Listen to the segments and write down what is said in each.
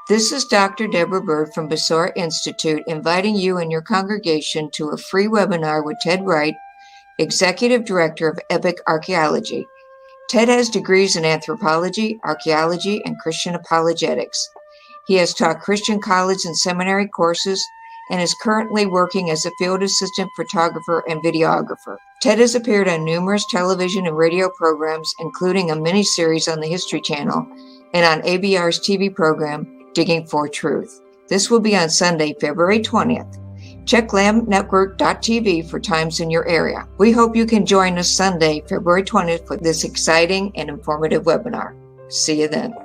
This is Dr. Deborah Bird from Besorah Institute inviting you and your congregation to a free webinar with Ted Wright, Executive Director of Epic Archaeology. Ted has degrees in anthropology, archaeology, and Christian apologetics. He has taught Christian college and seminary courses and is currently working as a field assistant photographer and videographer. Ted has appeared on numerous television and radio programs, including a mini-series on the History Channel and on ABR's TV program, Digging for Truth. This will be on Sunday, February 20th. Check lambnetwork.tv for times in your area. We hope you can join us Sunday, February 20th for this exciting and informative webinar. See you then.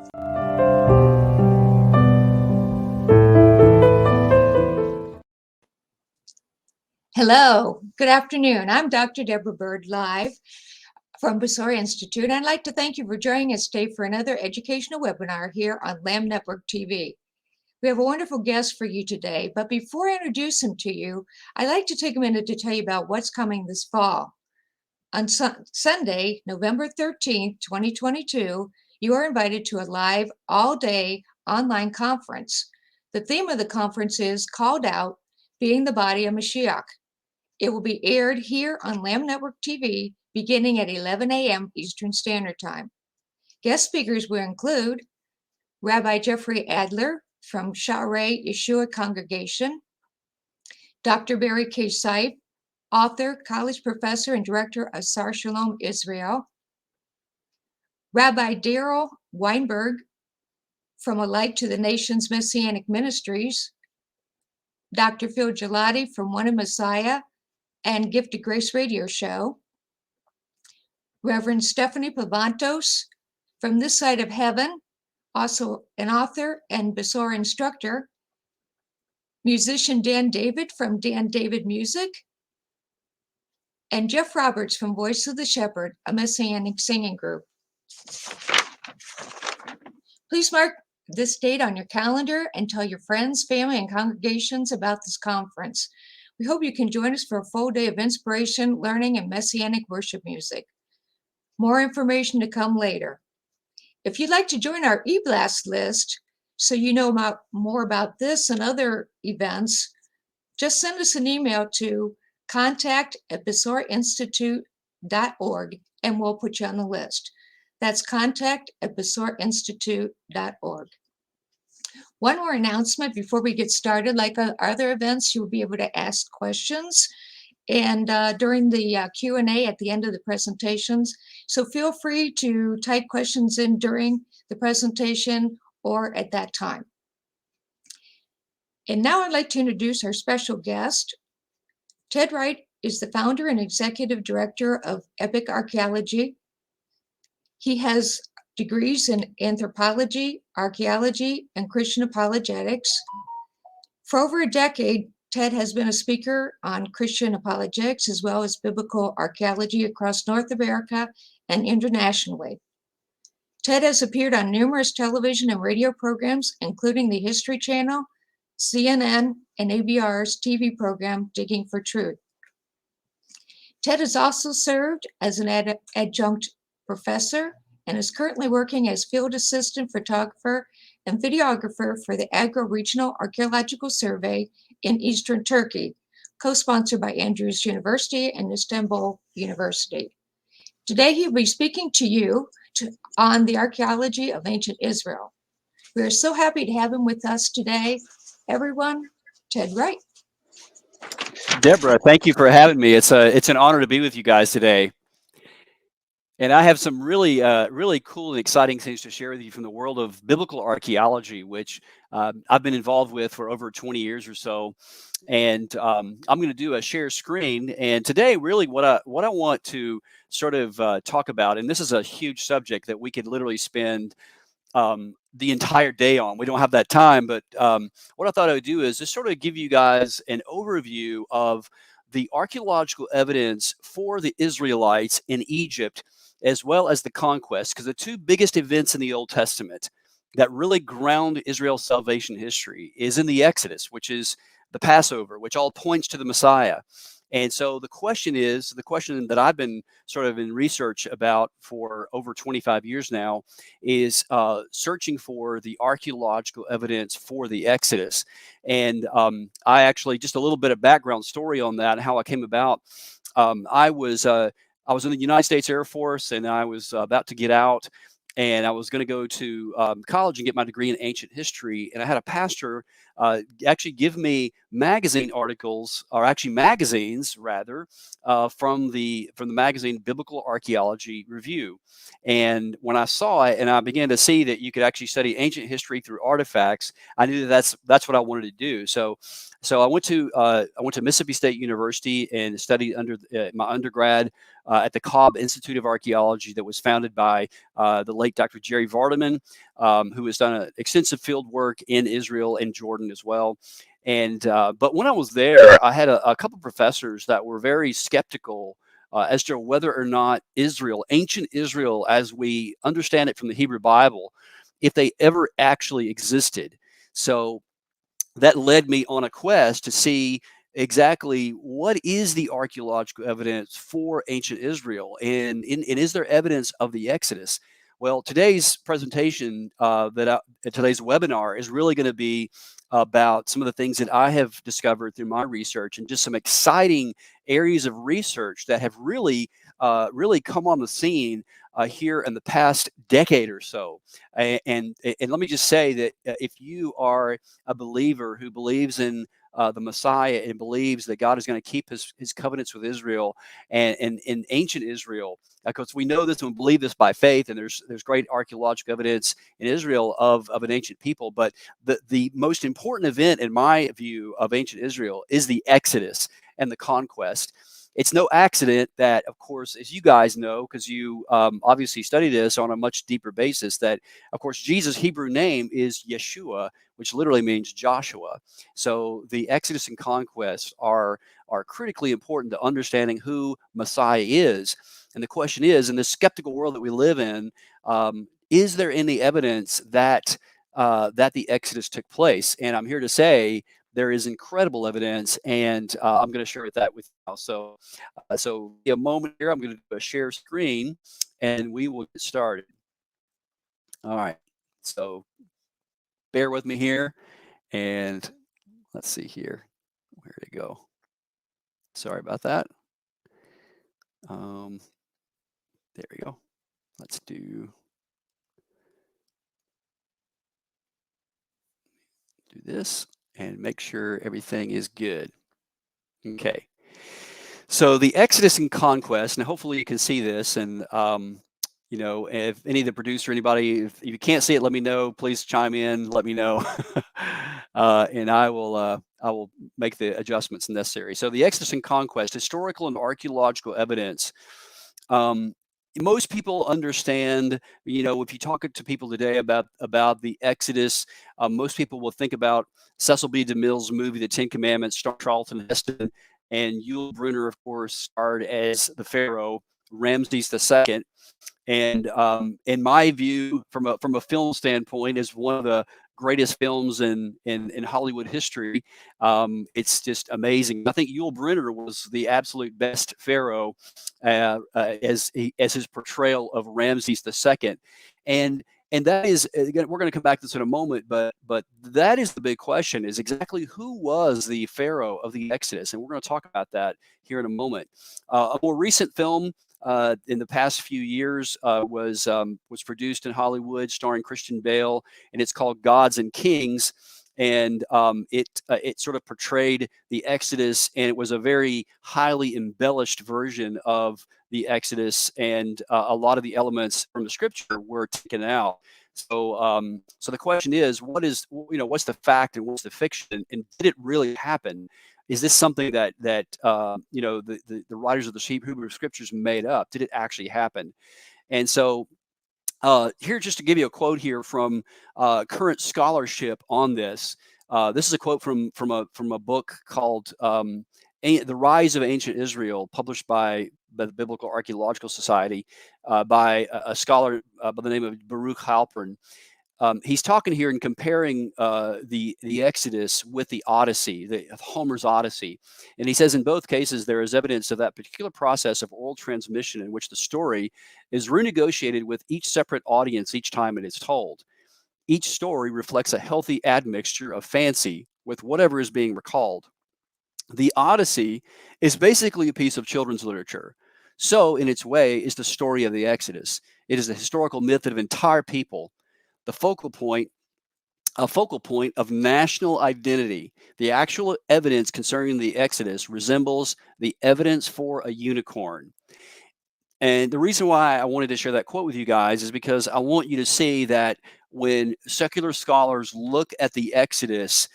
Hello, good afternoon. I'm Dr. Deborah Bird, live from Besorah Institute. I'd like to thank you for joining us today for another educational webinar here on Lamb Network TV. We have a wonderful guest for you today, but before I introduce him to you, I'd like to take a minute to tell you about what's coming this fall. On Sunday, November 13th, 2022, you are invited to a live all-day online conference. The theme of the conference is Called Out, Being the Body of Mashiach. It will be aired here on Lamb Network TV beginning at 11 a.m. Eastern Standard Time. Guest speakers will include Rabbi Jeffrey Adler from Shaarei Yeshua Congregation, Dr. Barry K. Seif, author, college professor, and director of Sar Shalom Israel, Rabbi Daryl Weinberg from A Light to the Nations Messianic Ministries, Dr. Phil Gelati from One of Messiah and Gift of Grace Radio Show, Reverend Stephanie Pavantos from This Side of Heaven, also an author and Besorah instructor, musician Dan David from Dan David Music, and Jeff Roberts from Voice of the Shepherd, a Messianic singing group. Please mark this date on your calendar and tell your friends, family, and congregations about this conference. We hope you can join us for a full day of inspiration, learning, and Messianic worship music. More information to come later. If you'd like to join our e-blast list so you know more about this and other events, just send us an email to contact@besorahinstitute.org and we'll put you on the list. That's contact@besorahinstitute.org. One more announcement before we get started. Like other events, you'll be able to ask questions and during the Q&A at the end of the presentations. So feel free to type questions in during the presentation or at that time. And now I'd like to introduce our special guest. Ted Wright is the founder and executive director of Epic Archaeology. He has degrees in anthropology, archaeology, and Christian apologetics. For over a decade, Ted has been a speaker on Christian apologetics as well as biblical archaeology across North America and internationally. Ted has appeared on numerous television and radio programs, including the History Channel, CNN, and ABR's TV program, Digging for Truth. Ted has also served as an adjunct professor and is currently working as field assistant photographer and videographer for the Agro-Regional Archaeological Survey in Eastern Turkey, co-sponsored by Andrews University and Istanbul University. Today, he'll be speaking to you on the archaeology of ancient Israel. We are so happy to have him with us today. Everyone, Ted Wright. Deborah, thank you for having me. It's an honor to be with you guys today. And I have some really cool and exciting things to share with you from the world of biblical archaeology, which I've been involved with for over 20 years or so. And I'm going to do a share screen. And today, really, what I want to sort of talk about, and this is a huge subject that we could literally spend the entire day on. We don't have that time, but what I thought I would do is just sort of give you guys an overview of the archaeological evidence for the Israelites in Egypt, as well as the conquest, because the two biggest events in the Old Testament that really ground Israel's salvation history is in the Exodus, which is the Passover, which all points to the Messiah, And so the question that I've been sort of in research about for over 25 years now is searching for the archaeological evidence for the Exodus. And I actually, just a little bit of background story on that, how I came about. I was in the United States Air Force, and I was about to get out, and I was going to go to college and get my degree in ancient history. And I had a pastor actually give me magazine articles, or actually magazines rather, from the magazine Biblical Archaeology Review. And when I saw it, and I began to see that you could actually study ancient history through artifacts, I knew that that's what I wanted to do. So I went to Mississippi State University and studied under my undergrad at the Cobb Institute of Archaeology, that was founded by the late Dr. Jerry Vardaman, who has done extensive field work in Israel and Jordan as well. And but when I was there, I had a couple of professors that were very skeptical as to whether or not Israel, ancient Israel, as we understand it from the Hebrew Bible, if they ever actually existed. So that led me on a quest to see exactly what is the archaeological evidence for ancient Israel, and is there evidence of the Exodus? Well, today's presentation, today's webinar, is really going to be about some of the things that I have discovered through my research, and just some exciting areas of research that have really come on the scene here in the past decade or so. And let me just say that if you are a believer who believes in the Messiah and believes that God is going to keep his covenants with Israel and in ancient Israel, because we know this and believe this by faith, and there's great archaeological evidence in Israel of an ancient people. But the most important event, in my view, of ancient Israel is the Exodus and the conquest. It's no accident that, of course, as you guys know, because you obviously study this on a much deeper basis, that, of course, Jesus' Hebrew name is Yeshua, which literally means Joshua. So the Exodus and Conquest are critically important to understanding who Messiah is. And the question is, in the skeptical world that we live in, is there any evidence that the Exodus took place? And I'm here to say there is incredible evidence, and I'm going to share that with you now. So a moment here, I'm going to do a share screen, and we will get started. All right. So bear with me here, and let's see here. Where to go? Sorry about that. There we go. Let's do this and make sure everything is good. Okay. So the Exodus and Conquest, and hopefully you can see this, and if any of the producer, anybody, if you can't see it, let me know. Please chime in, let me know, and I will make the adjustments necessary. So the Exodus and Conquest, historical and archaeological evidence. Most people understand, if you talk to people today about the Exodus, most people will think about Cecil B. DeMille's movie, The Ten Commandments, starring Charlton Heston, and Yul Brynner, of course, starred as the Pharaoh, Ramses II. And in my view, from a film standpoint, is one of the greatest films in Hollywood history. It's just amazing. I think Yul Brynner was the absolute best Pharaoh as his portrayal of Ramses II. And that is, again, we're going to come back to this in a moment, but that is the big question: is exactly who was the Pharaoh of the Exodus, and we're going to talk about that here in a moment. A more recent film in the past few years was produced in Hollywood, starring Christian Bale, and it's called Gods and Kings. And it sort of portrayed the Exodus, and it was a very highly embellished version of the Exodus, and a lot of the elements from the scripture were taken out. So the question is, what's the fact and what's the fiction, and did it really happen? Is this something that the writers of the Hebrew scriptures made up? Did it actually happen? And so here, just to give you a quote here from current scholarship on this. This is a quote from a book called The Rise of Ancient Israel, published by the Biblical Archaeological Society by a scholar by the name of Baruch Halpern. he's talking here and comparing the Exodus with the Odyssey, Homer's Odyssey. And he says in both cases there is evidence of that particular process of oral transmission in which the story is renegotiated with each separate audience each time it is told. Each story reflects a healthy admixture of fancy with whatever is being recalled. The Odyssey is basically a piece of children's literature. So, in its way, is the story of the Exodus. It is the historical myth of an entire people, the focal point, a focal point of national identity. The actual evidence concerning the Exodus resembles the evidence for a unicorn. And the reason why I wanted to share that quote with you guys is because I want you to see that when secular scholars look at the Exodus,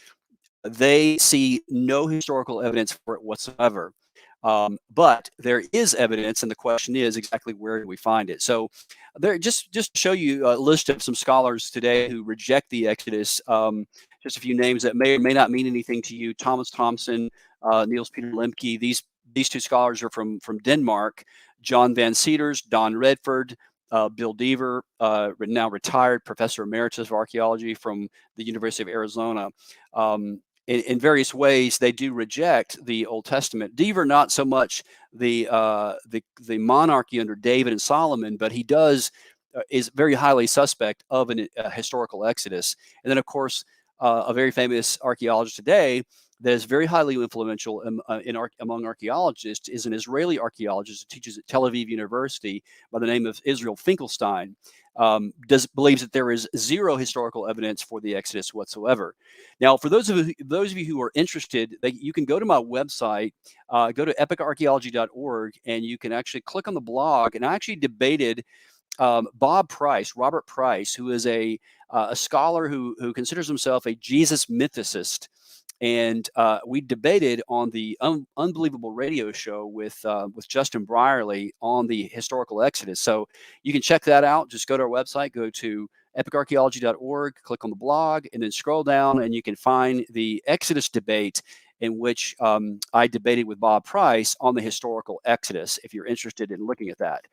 they see no historical evidence for it whatsoever. But there is evidence, and the question is exactly where do we find it? So, there just to show you a list of some scholars today who reject the Exodus. Just a few names that may or may not mean anything to you: Thomas Thompson, Niels Peter Lemke. These two scholars are from Denmark. John Van Seters, Don Redford, Bill Deaver, now retired professor emeritus of archaeology from the University of Arizona. In various ways, they do reject the Old Testament. Deaver, not so much the monarchy under David and Solomon, but he is very highly suspect of a historical Exodus. And then, of course, a very famous archaeologist today that is very highly influential among archaeologists is an Israeli archaeologist who teaches at Tel Aviv University by the name of Israel Finkelstein. Believes that there is zero historical evidence for the Exodus whatsoever. Now, for those of you who are interested, you can go to my website, go to epicarchaeology.org, and you can actually click on the blog. And I actually debated Robert Price, who is a scholar who considers himself a Jesus mythicist. And we debated on the Unbelievable radio show with Justin Brierley on the historical Exodus. So you can check that out. Just go to our website, go to epicarchaeology.org, click on the blog, and then scroll down, and you can find the Exodus debate in which I debated with Bob Price on the historical Exodus, if you're interested in looking at that.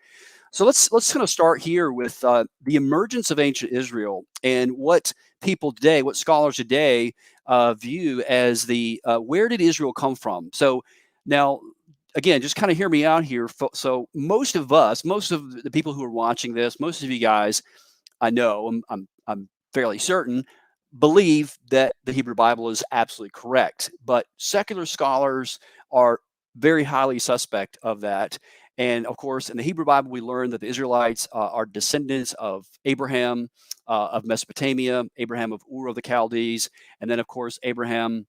So let's kind of start here with the emergence of ancient Israel and what people today, what scholars today view as the where did Israel come from? So now, again, just kind of hear me out here. So most of the people who are watching this, most of you guys, I know, I'm fairly certain, believe that the Hebrew Bible is absolutely correct. But secular scholars are very highly suspect of that. And of course, in the Hebrew Bible, we learn that the Israelites are descendants of Abraham of Mesopotamia, Abraham of Ur of the Chaldees, and then, of course, Abraham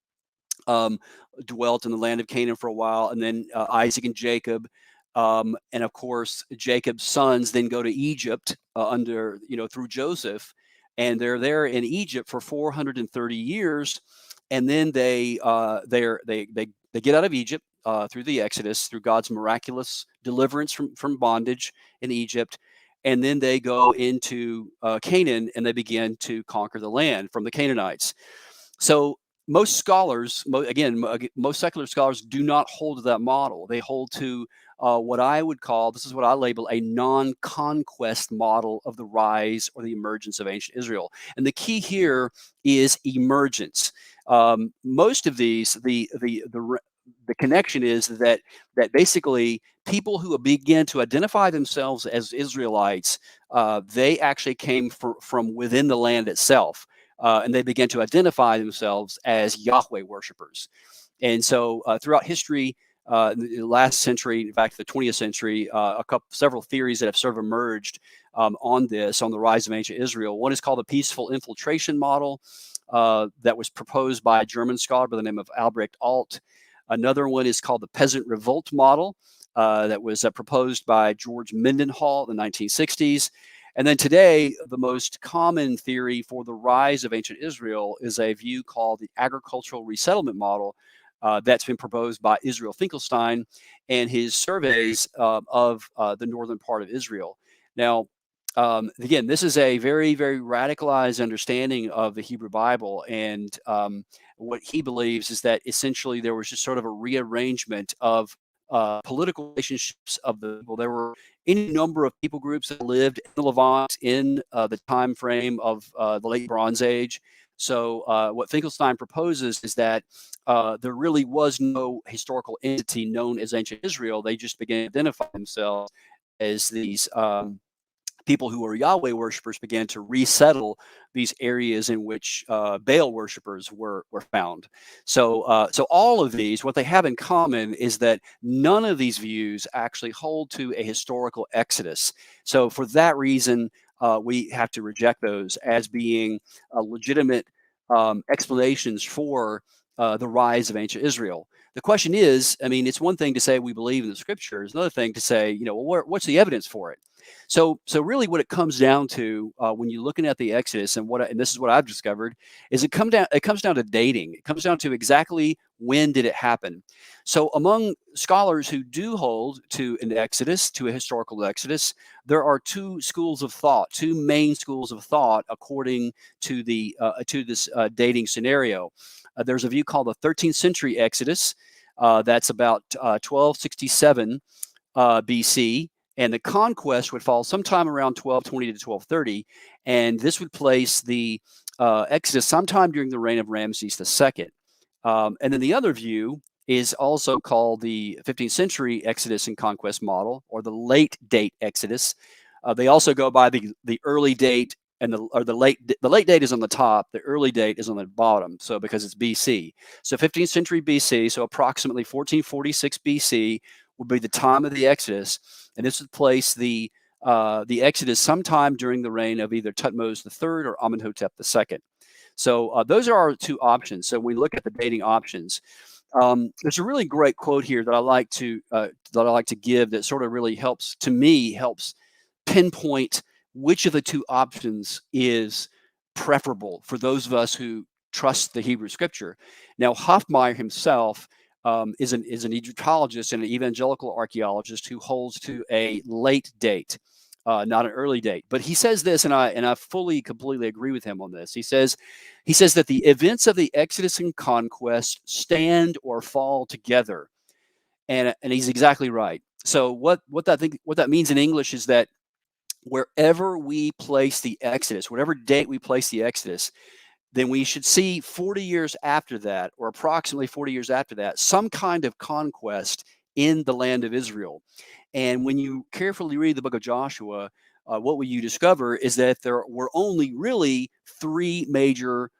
dwelt in the land of Canaan for a while, and then Isaac and Jacob. And of course, Jacob's sons then go to Egypt through Joseph, and they're there in Egypt for 430 years, and then they get out of Egypt through the Exodus, through God's miraculous deliverance from bondage in Egypt, and then they go into Canaan and they begin to conquer the land from the Canaanites. So most scholars, most secular scholars do not hold to that model. They hold to what I would call, this is what I label a non-conquest model of the rise or the emergence of ancient Israel. And the key here is emergence. Most of these, the connection is that basically people who begin to identify themselves as Israelites, they actually came from within the land itself. And they began to identify themselves as Yahweh worshipers. And so throughout history, the last century, in fact, the 20th century, several theories that have sort of emerged on the rise of ancient Israel. One is called the peaceful infiltration model that was proposed by a German scholar by the name of Albrecht Alt. Another one is called the peasant revolt model that was proposed by George Mendenhall in the 1960s. And then today, the most common theory for the rise of ancient Israel is a view called the agricultural resettlement model that's been proposed by Israel Finkelstein and his surveys of the northern part of Israel. Now, again, this is a very, very radicalized understanding of the Hebrew Bible. And what he believes is that essentially there was just sort of a rearrangement of political relationships of the people. There were any number of people groups that lived in the Levant in the time frame of the late Bronze Age. So what Finkelstein proposes is that there really was no historical entity known as ancient Israel. They just began to identify themselves as these people who were Yahweh worshippers began to resettle these areas in which Baal worshippers were found. So all of these, what they have in common is that none of these views actually hold to a historical exodus. So for that reason, we have to reject those as being legitimate explanations for the rise of ancient Israel. The question is, I mean, it's one thing to say we believe in the scriptures, another thing to say, well, what's the evidence for it? So really, what it comes down to when you're looking at the Exodus, and this is what I've discovered, is it comes down to dating. It comes down to exactly when did it happen. So among scholars who do hold to an Exodus, to a historical Exodus, there are two schools of thought, two main schools of thought, according to this dating scenario. There's a view called the 13th century Exodus. That's about 1267 BC. And the conquest would fall sometime around 1220 to 1230. And this would place the Exodus sometime during the reign of Ramses II. And then the other view is also called the 15th century Exodus and Conquest model, or the late date Exodus. They also go by the early date, and the late date is on the top, the early date is on the bottom. So because it's BC. So 15th century BC, so approximately 1446 BC would be the time of the Exodus, and this would place the Exodus sometime during the reign of either Thutmose III or Amenhotep II. So those are our two options. So when we look at the dating options, there's a really great quote here that I like to give that sort of really helps pinpoint which of the two options is preferable for those of us who trust the Hebrew Scripture. Now, Hofmeyr himself is an Egyptologist and an evangelical archaeologist who holds to a late date, not an early date. But he says this, and I completely agree with him on this. He says that the events of the Exodus and Conquest stand or fall together, and he's exactly right. So what that means in English is that wherever we place the Exodus, whatever date we place the Exodus, then we should see 40 years after that, or approximately 40 years after that, some kind of conquest in the land of Israel. And when you carefully read the book of Joshua, what you discover is that there were only really three major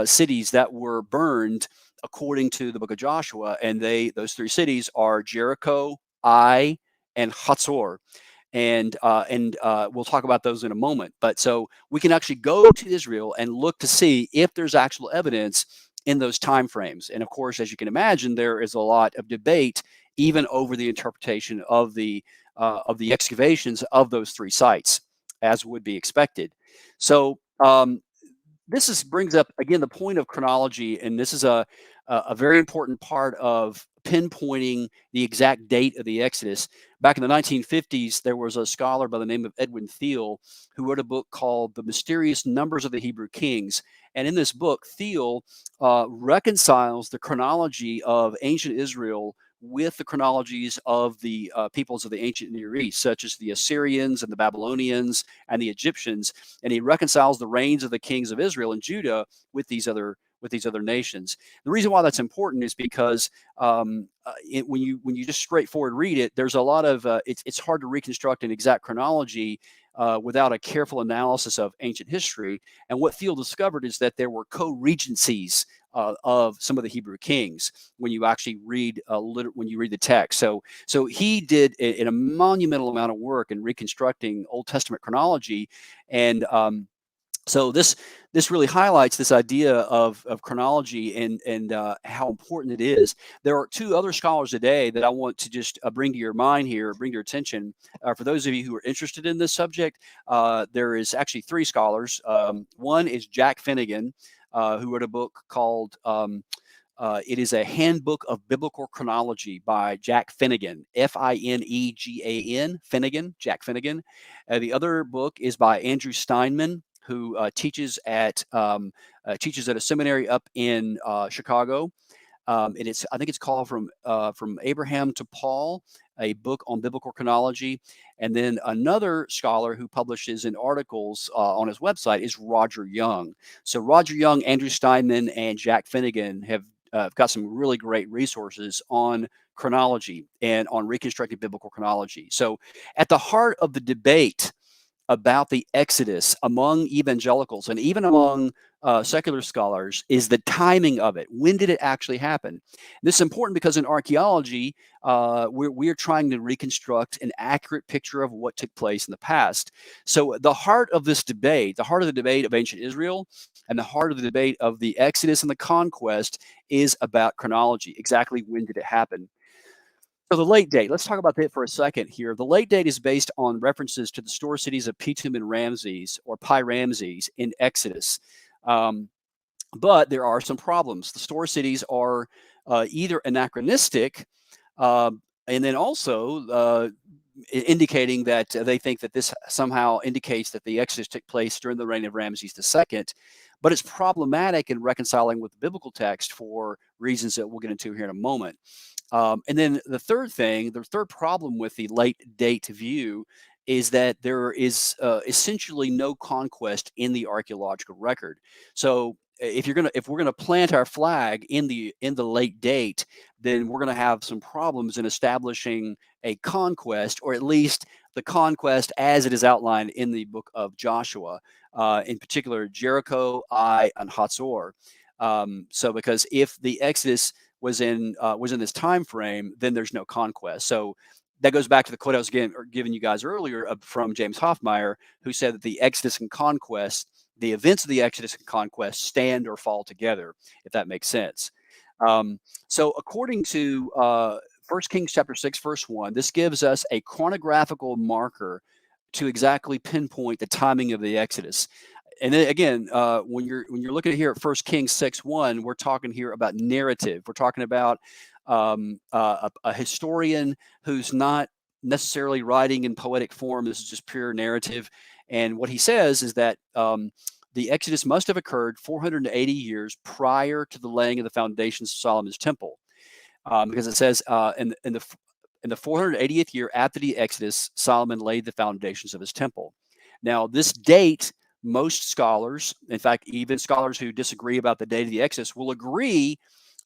cities that were burned according to the book of Joshua. And those three cities are Jericho, Ai, and Hatzor. And we'll talk about those in a moment. But so we can actually go to Israel and look to see if there's actual evidence in those time frames. And of course, as you can imagine, there is a lot of debate even over the interpretation of the excavations of those three sites, as would be expected. So this brings up again the point of chronology, and this is a very important part of pinpointing the exact date of the Exodus. Back in the 1950s, there was a scholar by the name of Edwin Thiel who wrote a book called The Mysterious Numbers of the Hebrew Kings. And in this book, Thiel reconciles the chronology of ancient Israel with the chronologies of the peoples of the ancient Near East, such as the Assyrians and the Babylonians and the Egyptians, and he reconciles the reigns of the kings of Israel and Judah with these other nations. The reason why that's important is because when you just straightforward read it, there's a lot of it's hard to reconstruct an exact chronology without a careful analysis of ancient history. And what Thiel discovered is that there were co-regencies of some of the Hebrew kings when you actually read the text. So he did a monumental amount of work in reconstructing Old Testament chronology, and so this really highlights this idea of chronology and how important it is. There are two other scholars today that I want to just bring to your mind here, bring to your attention. For those of you who are interested in this subject, there is actually three scholars. One is Jack Finnegan, who wrote a book called it is a Handbook of Biblical Chronology by Jack Finnegan, Finegan, Finnegan, Jack Finnegan. The other book is by Andrew Steinman, who teaches at a seminary up in Chicago. And I think it's called From Abraham to Paul, a book on biblical chronology. And then another scholar who publishes in articles on his website is Roger Young. So Roger Young, Andrew Steinman, and Jack Finnegan have got some really great resources on chronology and on reconstructing biblical chronology. So at the heart of the debate about the Exodus among evangelicals and even among secular scholars is the timing of it. When did it actually happen? This is important because in archaeology, we're trying to reconstruct an accurate picture of what took place in the past. So the heart of this debate, the heart of the debate of ancient Israel and the heart of the debate of the Exodus and the Conquest is about chronology. Exactly when did it happen? So the late date, let's talk about that for a second here. The late date is based on references to the store cities of Pithom and Ramses, or Pi-Ramses, in Exodus. But there are some problems. The store cities are either anachronistic, and then also indicating that they think that this somehow indicates that the Exodus took place during the reign of Ramses II. But it's problematic in reconciling with the biblical text for reasons that we'll get into here in a moment. And then the third problem with the late date view is that there is essentially no conquest in the archaeological record. So if we're gonna plant our flag in the late date, then we're gonna have some problems in establishing a conquest, or at least the conquest as it is outlined in the book of Joshua, in particular Jericho, Ai, and Hatzor. So because if the Exodus was in this time frame, then there's no conquest. So that goes back to the quote I was giving you guys earlier from James Hoffmeyer, who said that the Exodus and Conquest, the events of the Exodus and Conquest, stand or fall together, if that makes sense. So according to 1 Kings chapter 6, verse 1, this gives us a chronographical marker to exactly pinpoint the timing of the Exodus. And then again, when you're looking here at 1 Kings 6:1, we're talking here about narrative. We're talking about a historian who's not necessarily writing in poetic form. This is just pure narrative. And what he says is that the Exodus must have occurred 480 years prior to the laying of the foundations of Solomon's temple, because it says in the 480th year after the Exodus, Solomon laid the foundations of his temple. Now, this date, most scholars, in fact, even scholars who disagree about the date of the Exodus, will agree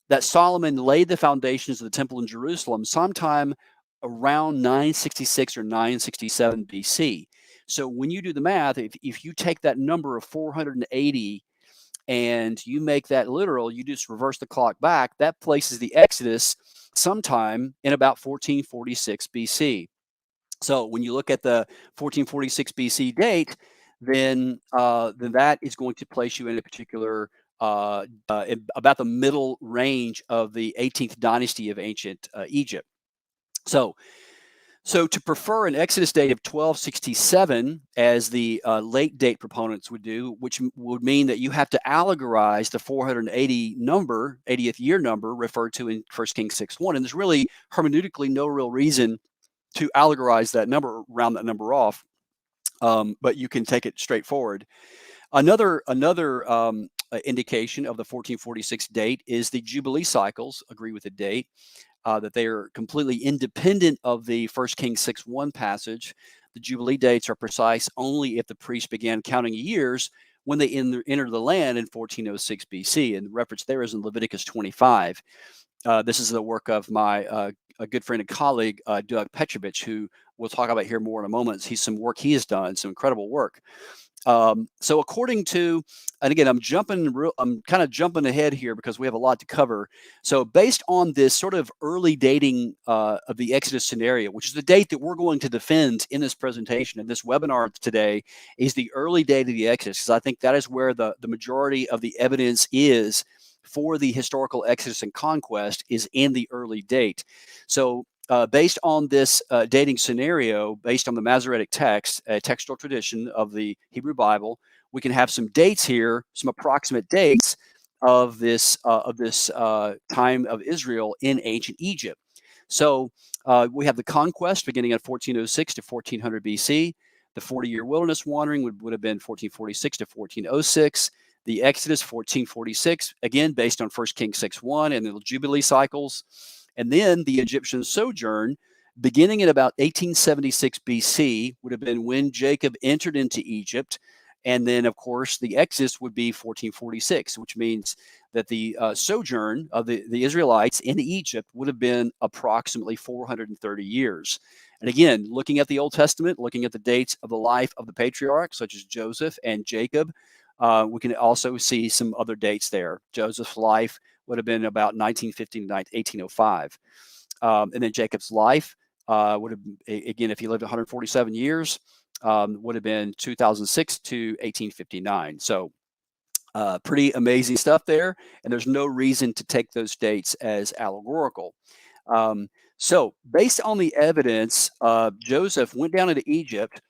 that Solomon laid the foundations of the temple in Jerusalem sometime around 966 or 967 BC. So when you do the math, if you take that number of 480 and you make that literal, you just reverse the clock back, that places the Exodus sometime in about 1446 BC. So when you look at the 1446 BC date, then that is going to place you in a particular about the middle range of the 18th dynasty of ancient Egypt. So to prefer an Exodus date of 1267, as the late date proponents would do, which would mean that you have to allegorize the 480 number, 80th year number referred to in 1 Kings 6:1, and there's really hermeneutically no real reason to allegorize that number, round that number off, but you can take it straight forward. Another indication of the 1446 date is the Jubilee cycles agree with the date, that they are completely independent of the 1 Kings 6:1 passage. The Jubilee dates are precise only if the priests began counting years when they entered the land in 1406 BC, and the reference there is in Leviticus 25. This is the work of my a good friend and colleague, Doug Petrovich, who we'll talk about here more in a moment. Some work he has done, some incredible work. So according to, and again, I'm kind of jumping ahead here because we have a lot to cover. So based on this sort of early dating of the Exodus scenario, which is the date that we're going to defend in this presentation and this webinar today, is the early date of the Exodus, because I think that is where the majority of the evidence is for the historical Exodus and Conquest, is in the early date. So based on this dating scenario, based on the Masoretic text, a textual tradition of the Hebrew Bible, we can have some dates here, some approximate dates of this time of Israel in ancient Egypt. So we have the conquest beginning at 1406 to 1400 BC. The 40-year wilderness wandering would have been 1446 to 1406. The Exodus 1446, again, based on 1 Kings 6:1 and the Jubilee cycles. And then the Egyptian sojourn, beginning in about 1876 BC, would have been when Jacob entered into Egypt. And then, of course, the Exodus would be 1446, which means that the sojourn of the Israelites in Egypt would have been approximately 430 years. And again, looking at the Old Testament, looking at the dates of the life of the patriarchs, such as Joseph and Jacob, we can also see some other dates there. Joseph's life would have been about 1950 to 1805. And then Jacob's life would have, again, if he lived 147 years, would have been 2006 to 1859. So pretty amazing stuff there. And there's no reason to take those dates as allegorical. So based on the evidence, Joseph went down into Egypt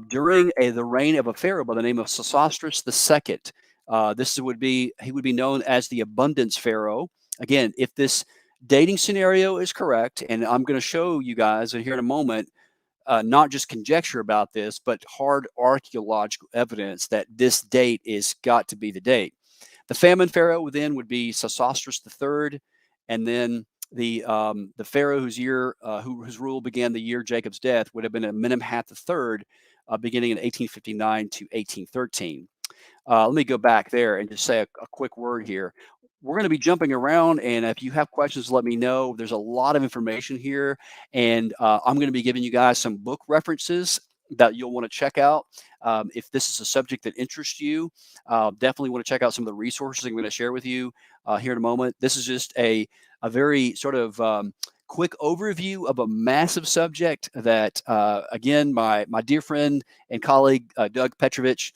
during the reign of a pharaoh by the name of Sesostris II. He would be known as the Abundance Pharaoh. Again, if this dating scenario is correct, and I'm going to show you guys here in a moment, not just conjecture about this, but hard archaeological evidence that this date is got to be the date. The famine pharaoh then would be Sesostris III, and then the pharaoh whose rule began the year Jacob's death would have been Amenemhat III, beginning in 1859 to 1813. Let me go back there and just say a quick word here. We're going to be jumping around, and if you have questions, let me know. There's a lot of information here, and I'm going to be giving you guys some book references that you'll want to check out. If this is a subject that interests you, definitely want to check out some of the resources I'm going to share with you here in a moment. This is just a very sort of quick overview of a massive subject that, again, my dear friend and colleague, Doug Petrovich,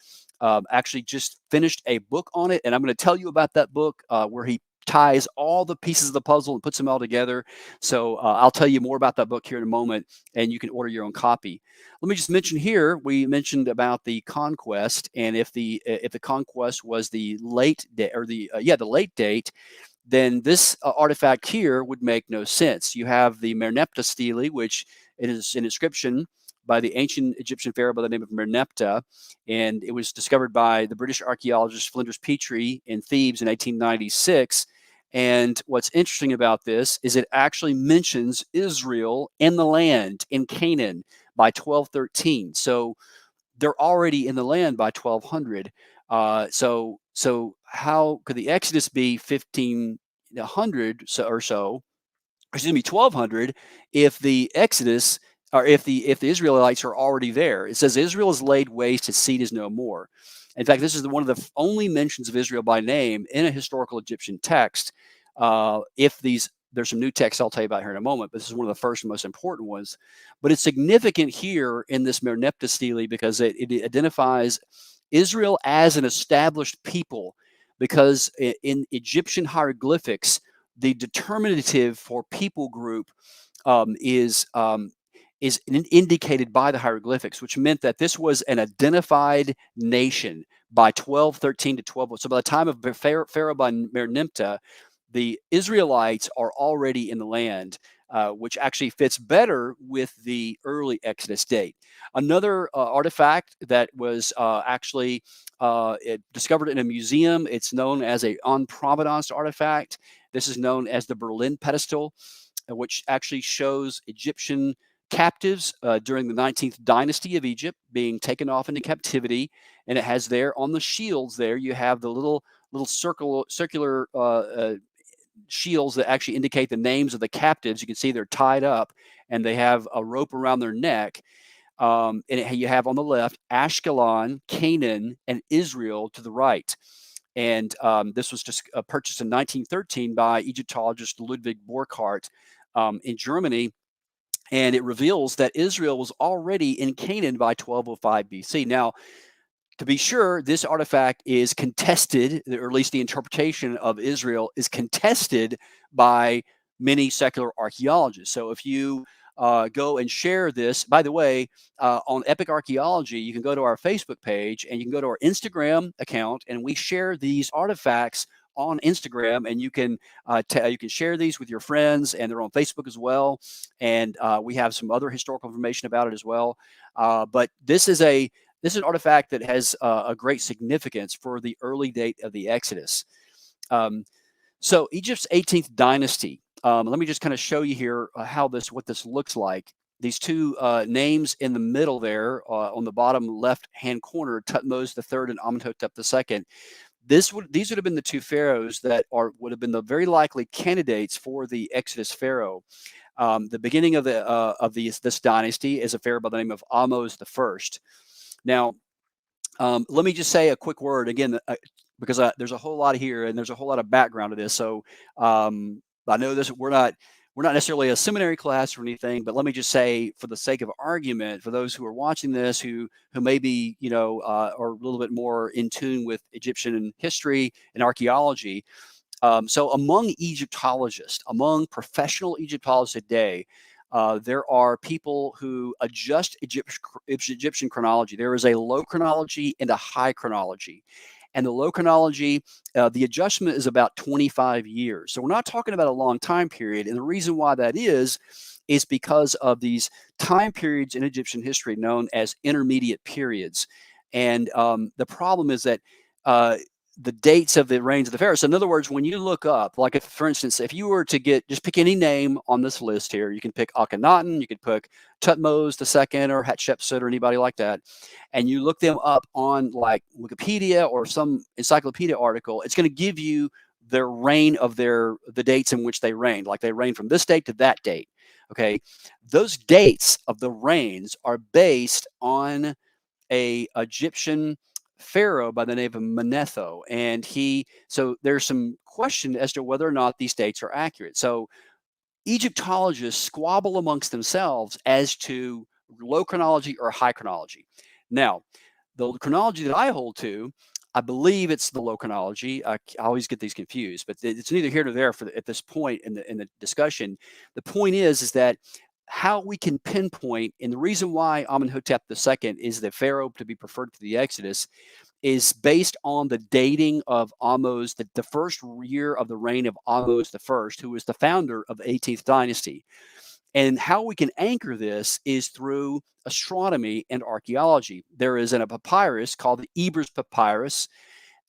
actually just finished a book on it, and I'm going to tell you about that book where he ties all the pieces of the puzzle and puts them all together. So I'll tell you more about that book here in a moment, and you can order your own copy. Let me just mention here, we mentioned about the conquest, and if the conquest was the late date, or the late date, then this artifact here would make no sense. You have the Merneptah stele, which it is an inscription by the ancient Egyptian pharaoh by the name of Merneptah, and it was discovered by the British archaeologist Flinders Petrie in Thebes in 1896. And what's interesting about this is it actually mentions Israel and the land in Canaan by 1213. So they're already in the land by 1200. So how could the Exodus be 1500 or so? Excuse me, 1200, if the Exodus, or if the Israelites are already there. It says Israel is laid waste, its seed is no more. In fact, this is one of the only mentions of Israel by name in a historical Egyptian text. There's some new texts I'll tell you about here in a moment, but this is one of the first and most important ones. But it's significant here in this Merneptah stele because it identifies Israel as an established people, because in Egyptian hieroglyphics, the determinative for people group is indicated by the hieroglyphics, which meant that this was an identified nation by 1213 to 12. So by the time of Pharaoh by Merneptah, the Israelites are already in the land, which actually fits better with the early Exodus date. Another artifact that was actually discovered in a museum, it's known as a en provenance artifact. This is known as the Berlin pedestal, which actually shows Egyptian captives during the 19th dynasty of Egypt being taken off into captivity. And it has there on the shields there, you have the little circular shields that actually indicate the names of the captives. You can see they're tied up and they have a rope around their neck. And you have on the left Ashkelon, Canaan, and Israel to the right. And this was just purchased in 1913 by Egyptologist Ludwig Burckhardt in Germany. And it reveals that Israel was already in Canaan by 1205 BC. Now, to be sure, this artifact is contested, or at least the interpretation of Israel is contested by many secular archaeologists. So if you go and share this, by the way, on Epic Archaeology, you can go to our Facebook page and you can go to our Instagram account, and we share these artifacts on Instagram, and you can share these with your friends, and they're on Facebook as well. And we have some other historical information about it as well. But this is this is an artifact that has a great significance for the early date of the Exodus. So Egypt's 18th dynasty. Let me just kind of show you here what this looks like. These two names in the middle there on the bottom left-hand corner, Tutmos III and Amenhotep II. These would have been the two pharaohs that would have been the very likely candidates for the Exodus pharaoh. The beginning of this dynasty is a pharaoh by the name of Ahmose I. Now, let me just say a quick word again, because there's a whole lot here and there's a whole lot of background to this. So I know we're not necessarily a seminary class or anything, but let me just say, for the sake of argument, for those who are watching this who maybe are a little bit more in tune with Egyptian history and archaeology. So among Egyptologists, among professional Egyptologists today, there are people who adjust Egyptian chronology. There is a low chronology and a high chronology. And the low chronology, the adjustment is about 25 years. So we're not talking about a long time period. And the reason why that is because of these time periods in Egyptian history known as intermediate periods. And the problem is that the dates of the reigns of the pharaohs. So in other words, when you look up, like for instance, if you were to just pick any name on this list here, you can pick Akhenaten, you could pick Tutmos II or Hatshepsut or anybody like that, and you look them up on like Wikipedia or some encyclopedia article, it's going to give you their reign of the dates in which they reigned. Like they reigned from this date to that date. Okay, those dates of the reigns are based on a Egyptian pharaoh by the name of Manetho, and so there's some question as to whether or not these dates are accurate. So Egyptologists squabble amongst themselves as to low chronology or high chronology. Now, the chronology that I hold to, I believe it's the low chronology. I always get these confused, but it's neither here nor there at this point in the discussion. The point is that how we can pinpoint, and the reason why Amenhotep II is the pharaoh to be preferred to the Exodus, is based on the dating of Ahmose, the first year of the reign of Ahmose I, who was the founder of the 18th dynasty. And how we can anchor this is through astronomy and archaeology. There is a papyrus called the Ebers Papyrus,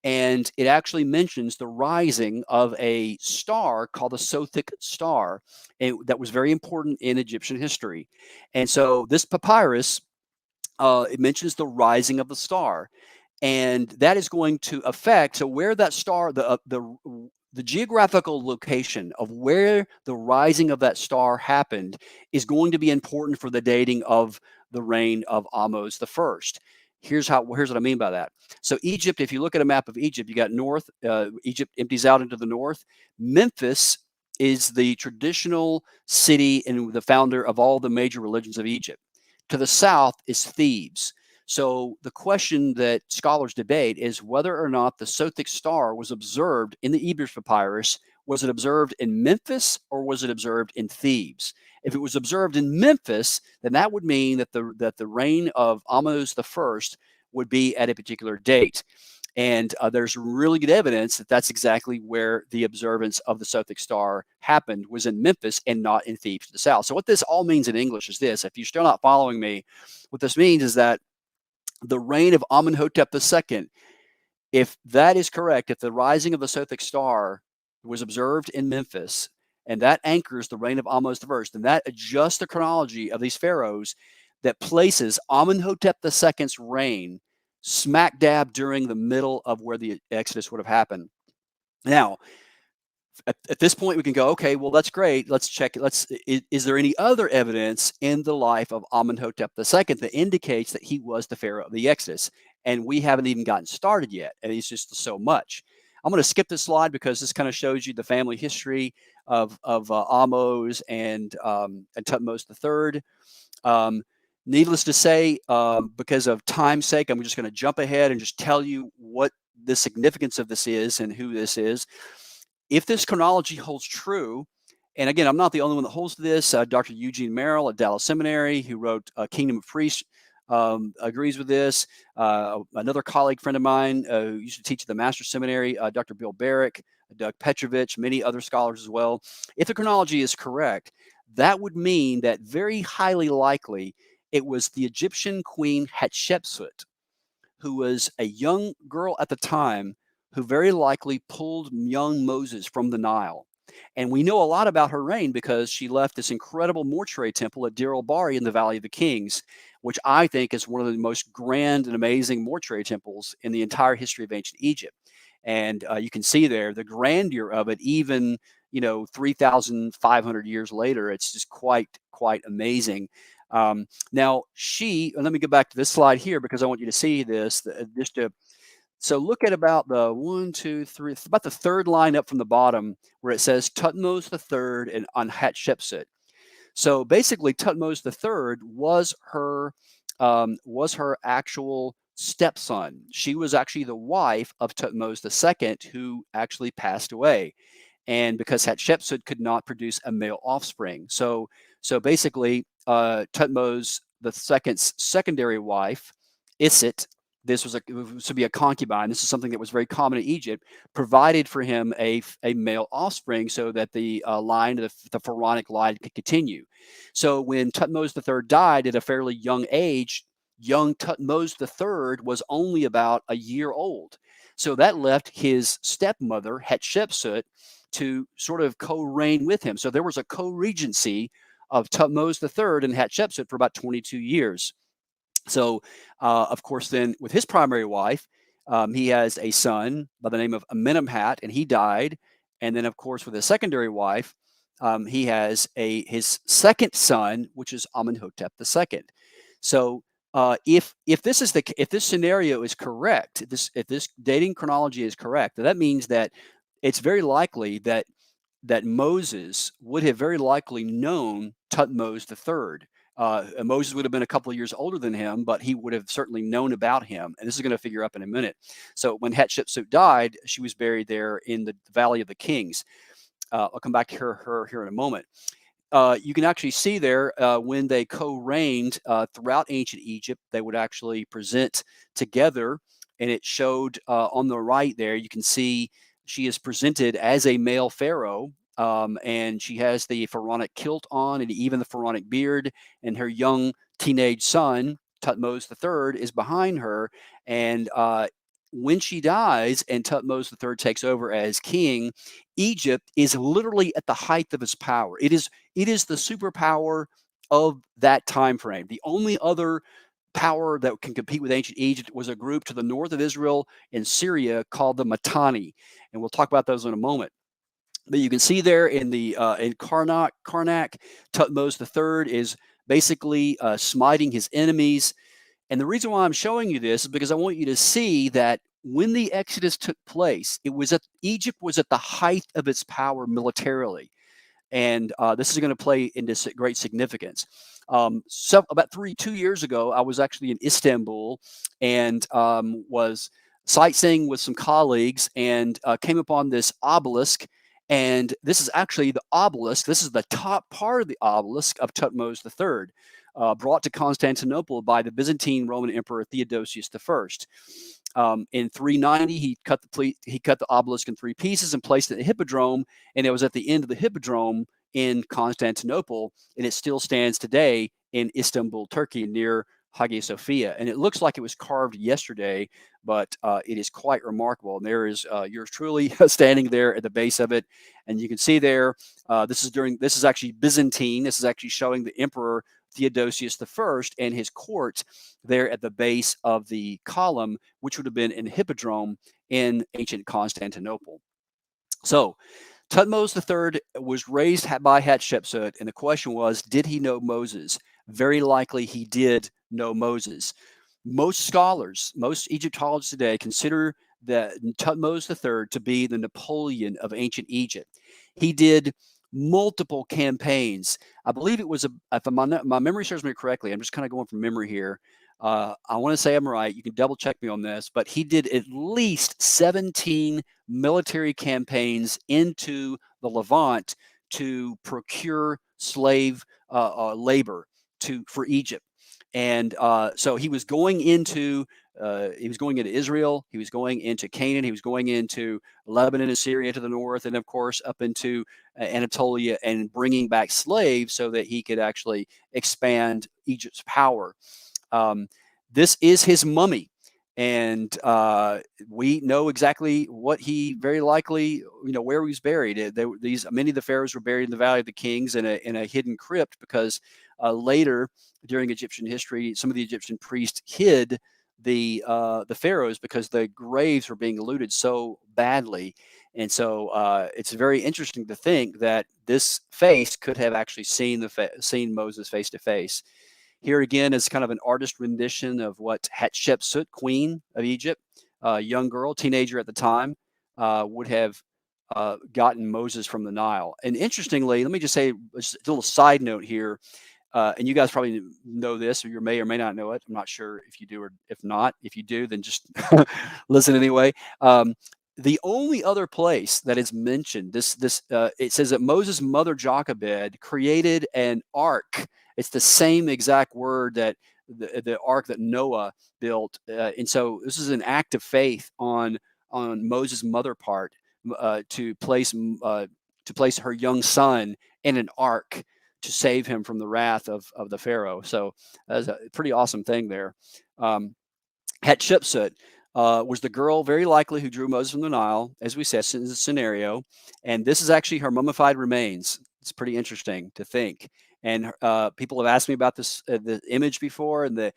and it actually mentions the rising of a star called the Sothic star, that was very important in Egyptian history. And so this papyrus, it mentions the rising of the star, and that is going to affect, so where that star, the geographical location of where the rising of that star happened is going to be important for the dating of the reign of Ahmose I. Here's what I mean by that. So Egypt, if you look at a map of Egypt, you got north, Egypt empties out into the north. Memphis is the traditional city and the founder of all the major religions of Egypt. To the south is Thebes. So the question that scholars debate is whether or not the Sothic star was observed in the Ebers Papyrus. Was it observed in Memphis or was it observed in Thebes? If it was observed in Memphis, then that would mean that the reign of Ahmose I would be at a particular date. And there's really good evidence that that's exactly where the observance of the Sothic star happened, was in Memphis and not in Thebes to the south. So what this all means in English is this. If you're still not following me, what this means is that the reign of Amenhotep II, if that is correct, if the rising of the Sothic star was observed in Memphis, and that anchors the reign of Ahmose I, then that adjusts the chronology of these pharaohs that places Amenhotep II's reign smack dab during the middle of where the Exodus would have happened. Now, at this point, we can go, okay, well, that's great. Let's check. Is there any other evidence in the life of Amenhotep II that indicates that he was the pharaoh of the Exodus? And we haven't even gotten started yet, and it's just so much. I'm going to skip this slide because this kind of shows you the family history of Ahmose and Tutmos III. Needless to say, because of time's sake, I'm just going to jump ahead and just tell you what the significance of this is and who this is. If this chronology holds true, and again, I'm not the only one that holds this. Dr. Eugene Merrill at Dallas Seminary, who wrote Kingdom of Priests, agrees with this. Another colleague friend of mine who used to teach at the Master's Seminary, Dr. Bill Barrick, Doug Petrovich, many other scholars as well. If the chronology is correct, that would mean that very highly likely it was the Egyptian queen Hatshepsut who was a young girl at the time, who very likely pulled young Moses from the Nile. And we know a lot about her reign because she left this incredible mortuary temple at Deir el-Bahri in the Valley of the Kings, which I think is one of the most grand and amazing mortuary temples in the entire history of ancient Egypt. And you can see there the grandeur of it, even 3,500 years later. It's just quite amazing. Now, let me go back to this slide here because I want you to see this. So look at about the 1, 2, 3, it's about the third line up from the bottom where it says Tutmos III and on Hatshepsut. So basically, Tutmos III was her actual stepson. She was actually the wife of Tutmos II, who actually passed away, and because Hatshepsut could not produce a male offspring. So basically, Tutmos II's secondary wife, Isit, this was to be a concubine. This is something that was very common in Egypt. Provided for him a male offspring so that the line, the pharaonic line, could continue. So when Tutmos III died at a fairly young age, young Tutmos III was only about a year old. So that left his stepmother Hatshepsut to sort of co-reign with him. So there was a co-regency of Tutmos III and Hatshepsut for about 22 years. So, of course, then with his primary wife, he has a son by the name of Amenemhat, and he died. And then, of course, with his secondary wife, he has his second son, which is Amenhotep II. So, if this scenario is correct, if this dating chronology is correct, that means that it's very likely that Moses would have very likely known Tutmos III. Moses would have been a couple of years older than him, but he would have certainly known about him. And this is going to figure up in a minute. So when Hatshepsut died, she was buried there in the Valley of the Kings. I'll come back to her here in a moment. You can actually see there when they co-reigned throughout ancient Egypt, they would actually present together. And it showed on the right there, you can see she is presented as a male pharaoh, and she has the pharaonic kilt on and even the pharaonic beard, and her young teenage son, Tutmos III, is behind her. And when she dies and Tutmos III takes over as king, Egypt is literally at the height of its power. It is the superpower of that time frame. The only other power that can compete with ancient Egypt was a group to the north of Israel in Syria called the Mitanni, and we'll talk about those in a moment. But you can see there in Karnak, Tutmos III is basically smiting his enemies. And the reason why I'm showing you this is because I want you to see that when the Exodus took place, Egypt was at the height of its power militarily. And this is going to play into great significance. So about 2 years ago, I was actually in Istanbul and was sightseeing with some colleagues and came upon this obelisk. And this is actually the obelisk. This is the top part of the obelisk of Tutmos III, brought to Constantinople by the Byzantine Roman Emperor Theodosius I. In 390, he cut the obelisk in 3 pieces and placed it in the hippodrome, and it was at the end of the hippodrome in Constantinople, and it still stands today in Istanbul, Turkey, near Hagia Sophia. And it looks like it was carved yesterday, but it is quite remarkable. And there is yours truly standing there at the base of it, and you can see there. This is actually Byzantine. This is actually showing the Emperor Theodosius I and his court there at the base of the column, which would have been in Hippodrome in ancient Constantinople. So Tutmos III was raised by Hatshepsut, and the question was, did he know Moses? Very likely he did know Moses. Most scholars, most Egyptologists today consider that Tutmos III to be the Napoleon of ancient Egypt. He did multiple campaigns. I believe it was, if my memory serves me correctly, I'm just kind of going from memory here. I want to say I'm right. You can double check me on this, but he did at least 17 military campaigns into the Levant to procure slave labor for Egypt. And so he was going into Israel, he was going into Canaan, he was going into Lebanon and Syria to the north, and of course up into Anatolia, and bringing back slaves so that he could actually expand Egypt's power. This is his mummy. And we know exactly what he very likely, where he was buried. Many of the pharaohs were buried in the Valley of the Kings in a hidden crypt, because later during Egyptian history, some of the Egyptian priests hid the pharaohs because the graves were being looted so badly. And so it's very interesting to think that this face could have actually seen Moses face to face. Here again is kind of an artist rendition of what Hatshepsut, queen of Egypt, young girl, teenager at the time, would have gotten Moses from the Nile. And interestingly, let me just say a little side note here, and you guys probably know this, or you may or may not know it. I'm not sure if you do or if not. If you do, then just listen anyway. The only other place that is mentioned, it says that Moses' mother Jochebed created an ark. It's the same exact word that the ark that Noah built, and so this is an act of faith on Moses' mother part, to place her young son in an ark to save him from the wrath of the Pharaoh. So that's a pretty awesome thing there. Hatshepsut was the girl very likely who drew Moses from the Nile, as we said in the scenario, and this is actually her mummified remains. It's pretty interesting to think. And people have asked me about this the image before, and the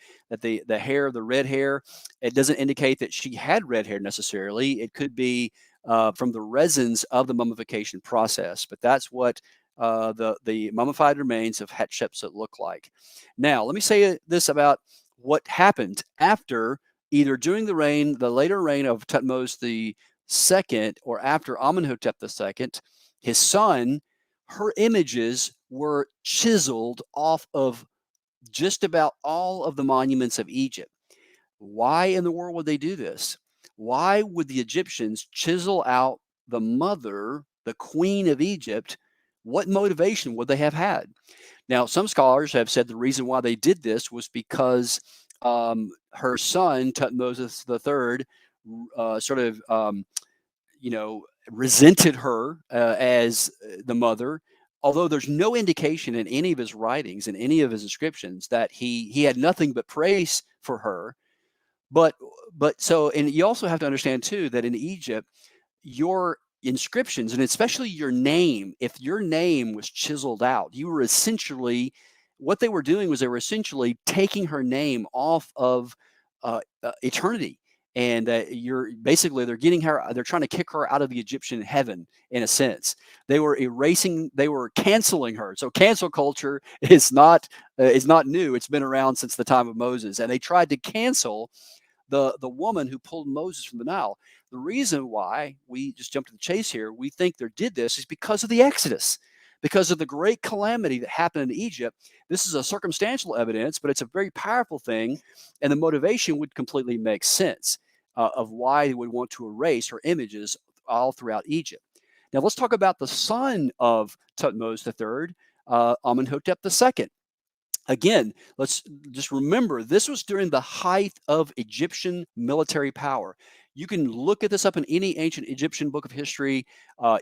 hair, the red hair. It doesn't indicate that she had red hair necessarily. It could be from the resins of the mummification process, but that's what the mummified remains of Hatshepsut look like. Now, let me say this about what happened after, either during the later reign of Thutmose II, or after Amenhotep II, his son. Her images were chiseled off of just about all of the monuments of Egypt. Why in the world would they do this? Why would the Egyptians chisel out the mother, the queen of Egypt? What motivation would they have had? Now, some scholars have said the reason why they did this was because her son, Thutmose III, sort of resented her as the mother, although there's no indication in any of his writings, in any of his inscriptions, that he had nothing but praise for her. But and you also have to understand too that in Egypt, your inscriptions, and especially your name, if your name was chiseled out, you were essentially, what they were doing was they were essentially taking her name off of eternity. And they're getting her, they're trying to kick her out of the Egyptian heaven, in a sense. They were canceling her. So cancel culture is not new. It's been around since the time of Moses. And they tried to cancel the woman who pulled Moses from the Nile. The reason why, we just jump to the chase here, we think they did this is because of the Exodus, because of the great calamity that happened in Egypt. This is a circumstantial evidence, but it's a very powerful thing, and the motivation would completely make sense of why they would want to erase her images all throughout Egypt. Now let's talk about the son of Thutmose III, Amenhotep II. Again, let's just remember, this was during the height of Egyptian military power. You can look at this up in any ancient Egyptian book of history.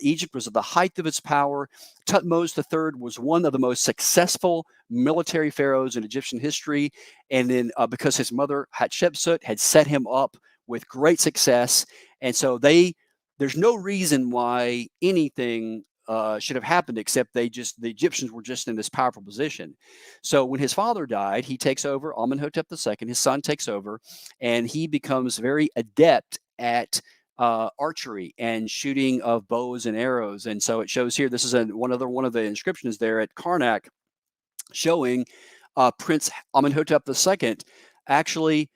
Egypt was at the height of its power. Thutmose III was one of the most successful military pharaohs in Egyptian history. And then because his mother Hatshepsut had set him up with great success. And so there's no reason why anything should have happened, except the Egyptians were just in this powerful position. So when his father died, he takes over, Amenhotep II, his son takes over, and he becomes very adept at archery and shooting of bows and arrows. And so it shows here, this is one of the inscriptions there at Karnak, showing Prince Amenhotep II actually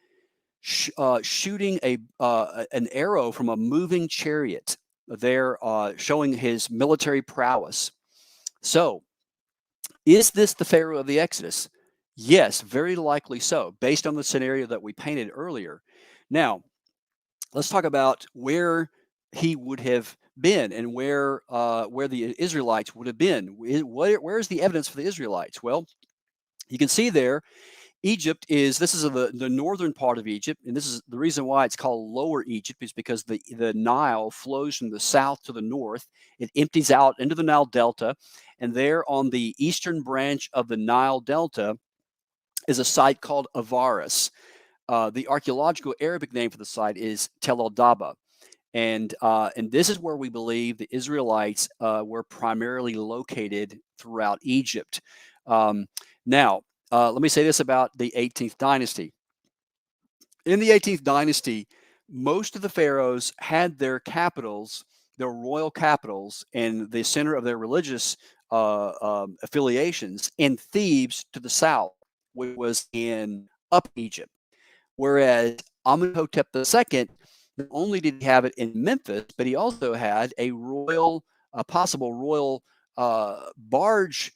shooting an arrow from a moving chariot there, showing his military prowess. So, is this the Pharaoh of the Exodus? Yes, very likely so, based on the scenario that we painted earlier. Now, let's talk about where he would have been and where the Israelites would have been. Where is the evidence for the Israelites? Well, you can see there, Egypt this is the northern part of Egypt, and this is the reason why it's called Lower Egypt, is because the Nile flows from the south to the north. It empties out into the Nile Delta, and there on the eastern branch of the Nile Delta is a site called Avaris. the archaeological Arabic name for the site is Tel el-Daba. And this is where we believe the Israelites were primarily located throughout Egypt. Now, let me say this about the 18th dynasty. In the 18th dynasty, most of the pharaohs had their capitals, their royal capitals, and the center of their religious affiliations in Thebes to the south, which was in Upper Egypt. Whereas Amenhotep II, not only did he have it in Memphis, but he also had a possible royal barge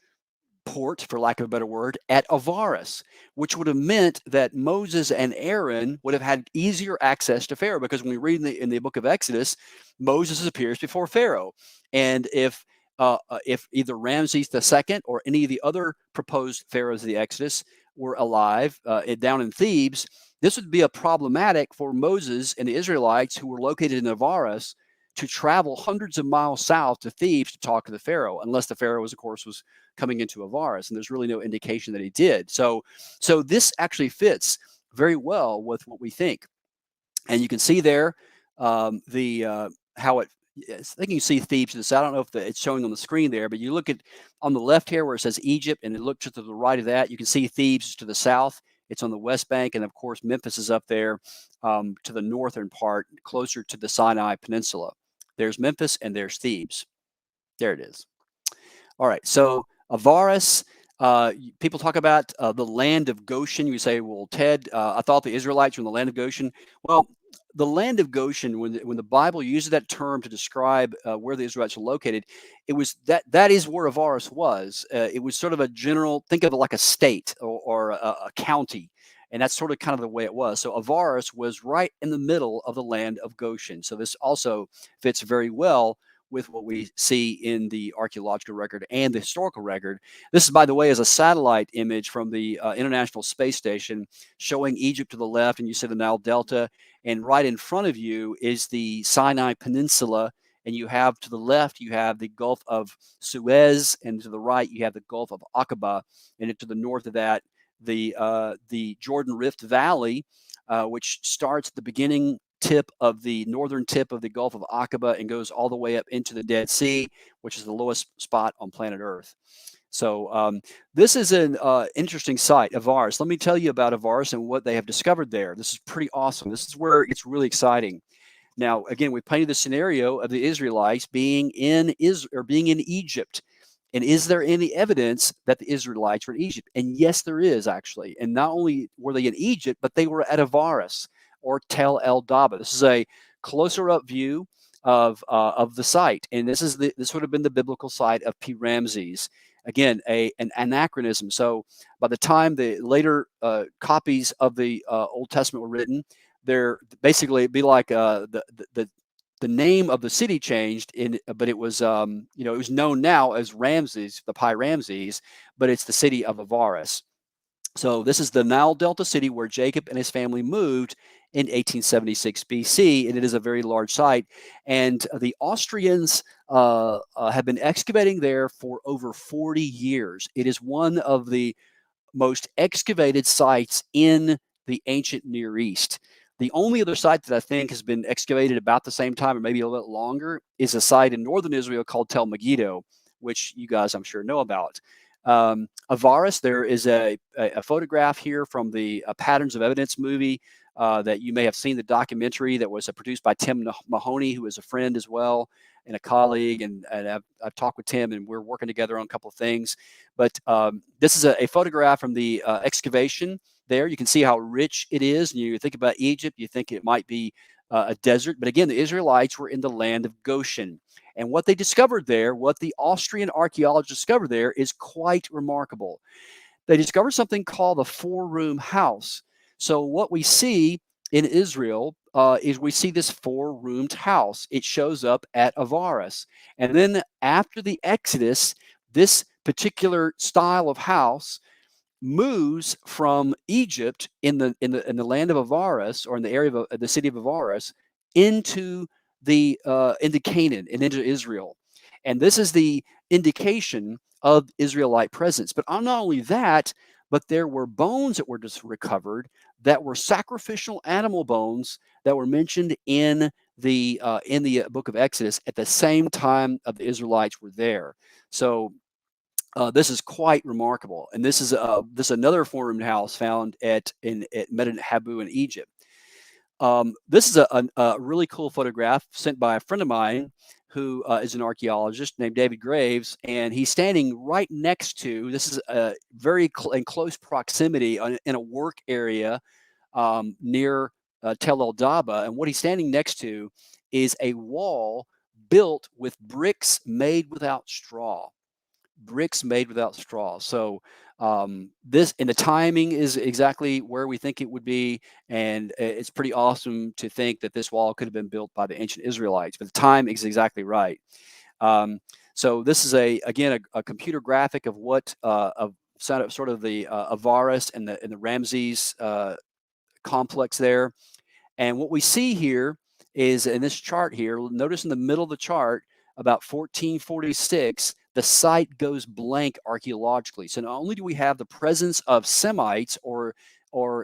port, for lack of a better word, at Avaris, which would have meant that Moses and Aaron would have had easier access to Pharaoh, because when we read in the book of Exodus, Moses appears before Pharaoh, and if either Ramses II or any of the other proposed pharaohs of the Exodus were alive down in Thebes, this would be a problematic for Moses and the Israelites who were located in Avaris to travel hundreds of miles south to Thebes to talk to the Pharaoh, unless the Pharaoh was coming into Avaris, and there's really no indication that he did. So this actually fits very well with what we think, and you can see there how it. I think you see Thebes to the south. I don't know if it's showing on the screen there, but you look at on the left here where it says Egypt, and it looks to the right of that. You can see Thebes to the south. It's on the west bank, and of course Memphis is up there to the northern part, closer to the Sinai Peninsula. There's Memphis and there's Thebes. There it is. All right, so Avaris, people talk about the land of Goshen. You say, well, Ted, I thought the Israelites were in the land of Goshen. Well, the land of Goshen, when the Bible uses that term to describe where the Israelites were located, it was that is where Avaris was. It was sort of a general, think of it like a state or a county. And that's sort of kind of the way it was. So Avaris was right in the middle of the land of Goshen. So this also fits very well with what we see in the archaeological record and the historical record. This, by the way, is a satellite image from the International Space Station showing Egypt to the left, and you see the Nile Delta, and right in front of you is the Sinai Peninsula, and you have to the left, you have the Gulf of Suez, and to the right, you have the Gulf of Aqaba, and to the north of that, the Jordan Rift Valley, which starts at the beginning northern tip of the Gulf of Aqaba and goes all the way up into the Dead Sea, which is the lowest spot on planet Earth. So this is an interesting site, Avaris. Let me tell you about Avaris and what they have discovered there. This is pretty awesome. This is where it's really exciting. Now, again, we painted the scenario of the Israelites being in Egypt. And is there any evidence that the Israelites were in Egypt? And yes, there is, actually. And not only were they in Egypt, but they were at Avaris, or Tel el-Daba. This is a closer up view of the site, and this would have been the biblical site of P. Ramses. Again, an anachronism. So by the time the later copies of the Old Testament were written, they're basically it'd be like the name of the city changed, but it was it was known now as Ramses, the Pi Ramses, but it's the city of Avaris. So this is the Nile Delta city where Jacob and his family moved in 1876 BC, and it is a very large site. And the Austrians have been excavating there for over 40 years. It is one of the most excavated sites in the ancient Near East. The only other site that I think has been excavated about the same time, or maybe a little bit longer, is a site in northern Israel called Tel Megiddo, which you guys, I'm sure, know about. Avaris, there is a photograph here from the Patterns of Evidence movie that you may have seen, the documentary that was produced by Tim Mahoney, who is a friend as well and a colleague. And I've talked with Tim, and we're working together on a couple of things. But this is a photograph from the excavation there. You can see how rich it is. And you think about Egypt, you think it might be a desert. But again, the Israelites were in the land of Goshen. And what they discovered there, what the Austrian archaeologists discovered there, is quite remarkable. They discovered something called the four-room house. So what we see in Israel is we see this four-roomed house. It shows up at Avaris. And then after the Exodus, this particular style of house moves from Egypt in the land of Avaris, or in the area of the city of Avaris, into Canaan and into Israel. And this is the indication of Israelite presence. But not only that, but there were bones that were just recovered that were sacrificial animal bones that were mentioned in the book of Exodus at the same time of the Israelites were there. So this is quite remarkable, and this is another four-roomed house found at Medinet Habu in Egypt. This is a really cool photograph sent by a friend of mine who is an archaeologist named David Graves, and he's standing right next to, this is very in close proximity in a work area near Tel El Daba, and what he's standing next to is a wall built with bricks made without straw. Bricks made without straw. So this, and the timing is exactly where we think it would be, and it's pretty awesome to think that this wall could have been built by the ancient Israelites, but the time is exactly right. So this is again a computer graphic of what of sort of the Avaris and the Ramses complex there. And what we see here is in this chart here, notice in the middle of the chart, about 1446, the site goes blank archaeologically. So not only do we have the presence of Semites or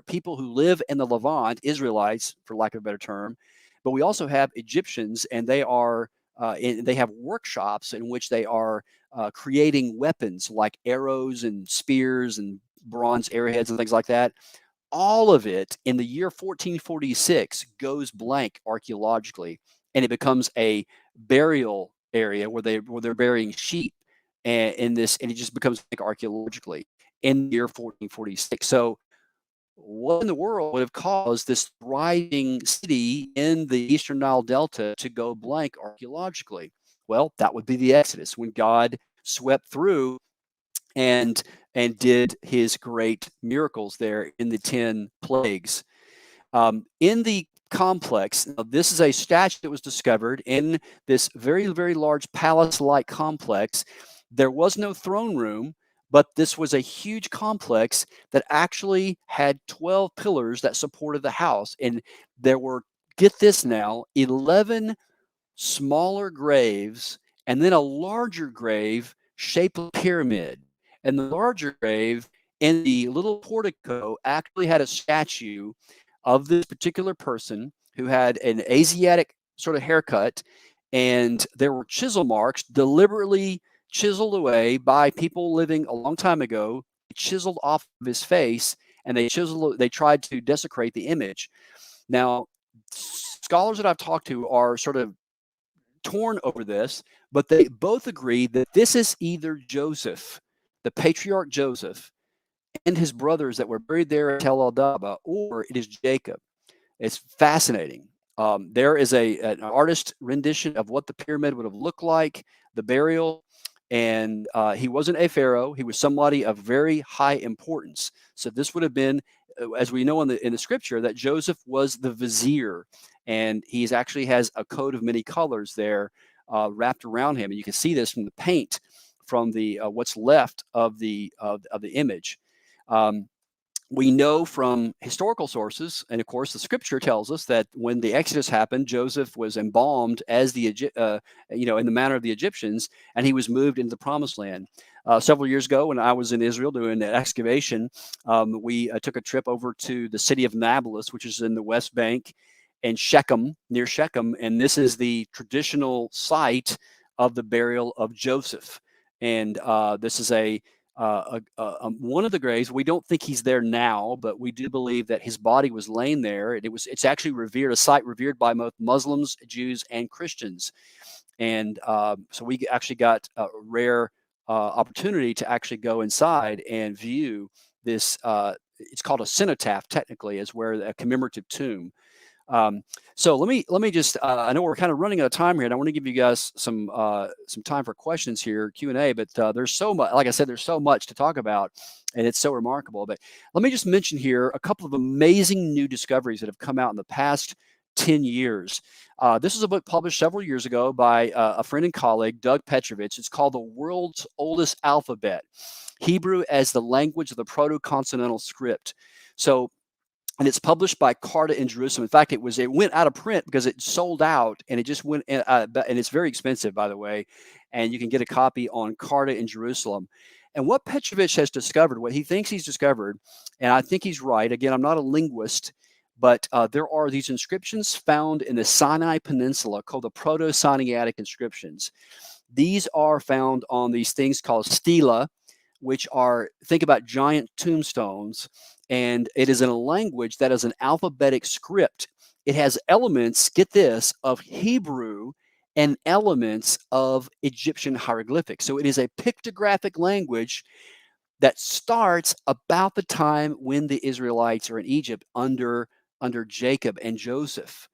people who live in the Levant, Israelites, for lack of a better term, but we also have Egyptians, and they have workshops in which they are creating weapons like arrows and spears and bronze arrowheads and things like that. All of it in the year 1446 goes blank archaeologically, and it becomes a burial area where they're burying sheep, and it just becomes blank archaeologically in the year 1446. So what in the world would have caused this thriving city in the Eastern Nile Delta to go blank archaeologically? Well, that would be the Exodus, when God swept through and did his great miracles there in the 10 plagues. In the complex, now this is a statue that was discovered in this very, very large palace-like complex. There was no throne room, but this was a huge complex that actually had 12 pillars that supported the house. And there were, get this now, 11 smaller graves and then a larger grave shaped like a pyramid. And the larger grave in the little portico actually had a statue of this particular person who had an Asiatic sort of haircut, and there were chisel marks deliberately chiseled away by people living a long time ago, chiseled off of his face, and they tried to desecrate the image. Now, scholars that I've talked to are sort of torn over this, but they both agree that this is either Joseph, the patriarch Joseph, and his brothers that were buried there at Tel Daba, or it is Jacob. It's fascinating. There is an artist rendition of what the pyramid would have looked like, the burial, and he wasn't a pharaoh. He was somebody of very high importance. So this would have been, as we know in the scripture, that Joseph was the vizier, and he actually has a coat of many colors there wrapped around him, and you can see this from the paint from the what's left of the image. We know from historical sources, and of course the scripture tells us, that when the Exodus happened, Joseph was embalmed as in the manner of the Egyptians, and he was moved into the Promised Land. Several years ago, when I was in Israel doing an excavation, we took a trip over to the city of Nablus, which is in the West Bank, and Shechem, near Shechem, and this is the traditional site of the burial of Joseph. And this is one of the graves. We don't think he's there now, but we do believe that his body was laying there. It's actually revered, a site revered by both Muslims, Jews, and Christians. And so we actually got a rare opportunity to actually go inside and view this. It's called a cenotaph, technically, is where a commemorative tomb. So let me just, I know we're kind of running out of time here, and I want to give you guys some time for questions here, Q&A, but there's so much, like I said, there's so much to talk about, and it's so remarkable. But let me just mention here a couple of amazing new discoveries that have come out in the past 10 years. This is a book published several years ago by a friend and colleague, Doug Petrovich. It's called The World's Oldest Alphabet, Hebrew as the Language of the Proto-Continental Script. And it's published by Carta in Jerusalem. In fact, it went out of print because it sold out, and it just went, and it's very expensive, by the way. And you can get a copy on Carta in Jerusalem. And what Petrovich has discovered, what he thinks he's discovered, and I think he's right. Again, I'm not a linguist, but there are these inscriptions found in the Sinai Peninsula called the Proto-Sinaitic Inscriptions. These are found on these things called stela, which are, think about giant tombstones, and it is in a language that is an alphabetic script. It has elements, get this, of Hebrew and elements of Egyptian hieroglyphics. So it is a pictographic language that starts about the time when the Israelites are in Egypt under Jacob and Joseph.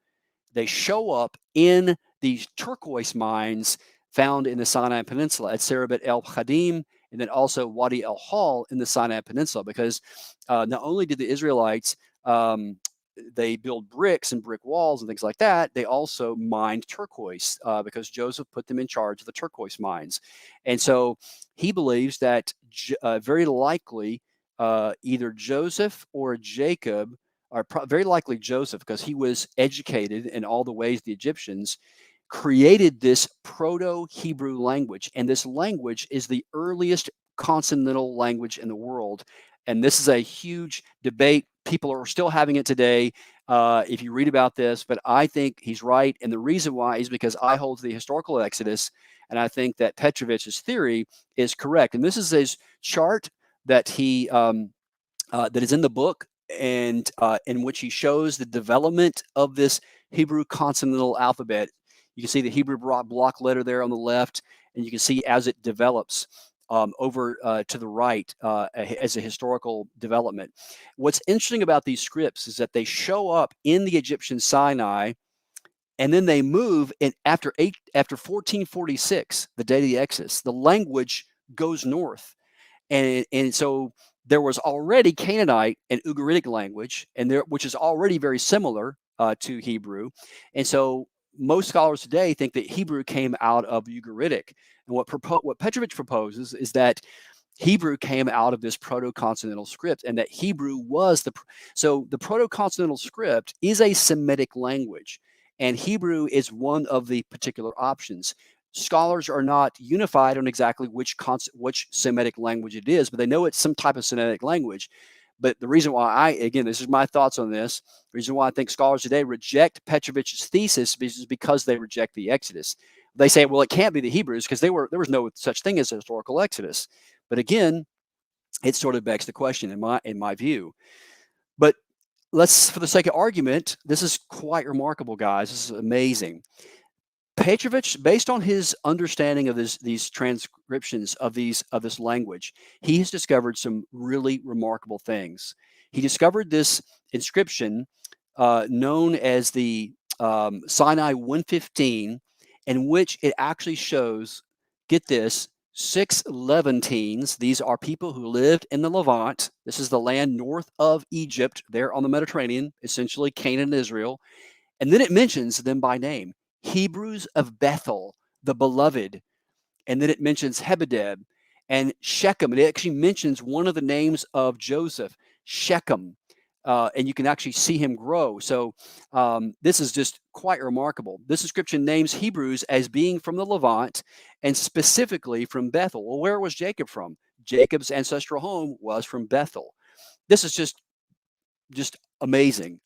They show up in these turquoise mines found in the Sinai Peninsula at Serabit El Khadim, and then also Wadi El Hal in the Sinai Peninsula, because not only did the Israelites they build bricks and brick walls and things like that, they also mined turquoise because Joseph put them in charge of the turquoise mines. And so he believes that very likely either Joseph or Jacob, or very likely Joseph, because he was educated in all the ways the Egyptians, created this Proto-Hebrew language. And this language is the earliest consonantal language in the world. And this is a huge debate. People are still having it today if you read about this, but I think he's right. And the reason why is because I hold to the historical Exodus, and I think that Petrovich's theory is correct. And this is his chart that he that is in the book, and in which he shows the development of this Hebrew consonantal alphabet. You can see the Hebrew block letter there on the left, and you can see as it develops over to the right as a historical development. What's interesting about these scripts is that they show up in the Egyptian Sinai, and then they move in after 1446, the day of the Exodus. The language goes north, and so there was already Canaanite and Ugaritic language, and which is already very similar to Hebrew, and so most scholars today think that Hebrew came out of Ugaritic. And what Petrovich proposes is that Hebrew came out of this Proto-Continental script, and that Hebrew was so the Proto-Continental script is a Semitic language, and Hebrew is one of the particular options. Scholars are not unified on exactly which Semitic language it is, but they know it's some type of Semitic language. But the reason why again, this is my thoughts on this, the reason why I think scholars today reject Petrovich's thesis is because they reject the Exodus. They say, well, it can't be the Hebrews because there was no such thing as a historical Exodus. But again, it sort of begs the question in my view. But let's, for the sake of argument, this is quite remarkable, guys. This is amazing. Petrovich, based on his understanding of these transcriptions of this language, he has discovered some really remarkable things. He discovered this inscription known as the Sinai 115, in which it actually shows, get this, 6 Levantines. These are people who lived in the Levant. This is the land north of Egypt, there on the Mediterranean, essentially Canaan and Israel. And then it mentions them by name. Hebrews of Bethel, the beloved. And then it mentions Hebedeb and Shechem. It actually mentions one of the names of Joseph, Shechem. And you can actually see him grow. So this is just quite remarkable. This inscription names Hebrews as being from the Levant and specifically from Bethel. Well, where was Jacob from? Jacob's ancestral home was from Bethel. This is just amazing.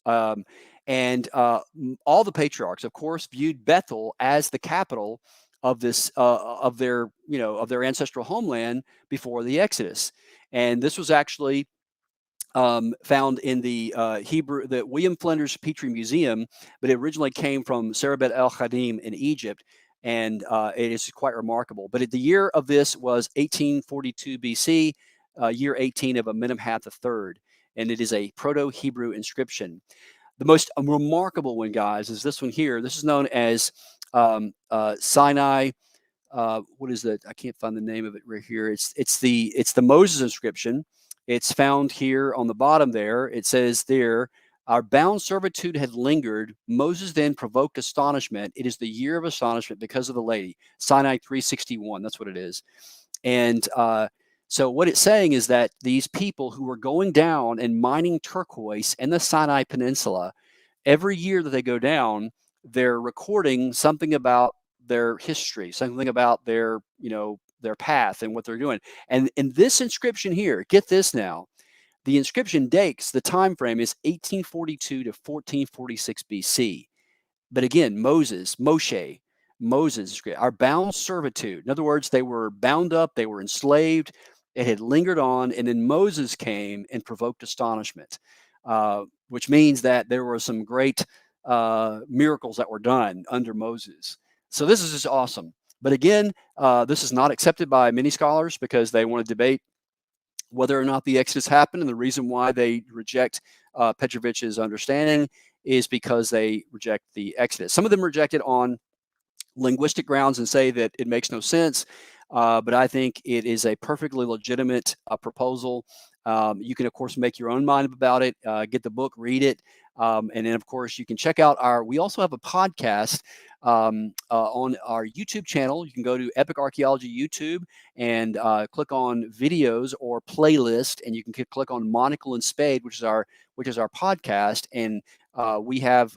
And all the patriarchs, of course, viewed Bethel as the capital of this of their ancestral homeland before the Exodus. And this was actually found in the William Flinders Petrie Museum, but it originally came from Serabet El Khadim in Egypt, and it is quite remarkable. But the year of this was 1842 BC, year 18 of Amenemhat III, and it is a Proto-Hebrew inscription. The most remarkable one, guys, is this one here. This is known as Sinai. What is that? I can't find the name of it right here. It's the Moses inscription. It's found here on the bottom there. It says there, our bound servitude had lingered. Moses then provoked astonishment. It is the year of astonishment because of the lady. Sinai 361. That's what it is. And so what it's saying is that these people who were going down and mining turquoise in the Sinai Peninsula, every year that they go down, they're recording something about their history, something about their, path and what they're doing. And in this inscription here, get this now, the inscription dates, the time frame is 1842 to 1446 BC. But again, Moses are bound servitude. In other words, they were bound up, they were enslaved, it had lingered on, and then Moses came and provoked astonishment, which means that there were some great miracles that were done under Moses. So this is just awesome. But again, this is not accepted by many scholars because they want to debate whether or not the Exodus happened, and the reason why they reject Petrovich's understanding is because they reject the Exodus. Some of them reject it on linguistic grounds and say that it makes no sense, but I think it is a perfectly legitimate proposal. You can, of course, make your own mind about it, get the book, read it, and then, of course, you can check out we also have a podcast on our YouTube channel. You can go to Epic Archaeology YouTube and click on videos or playlist, and you can click on Monocle and Spade, which is our podcast, and we have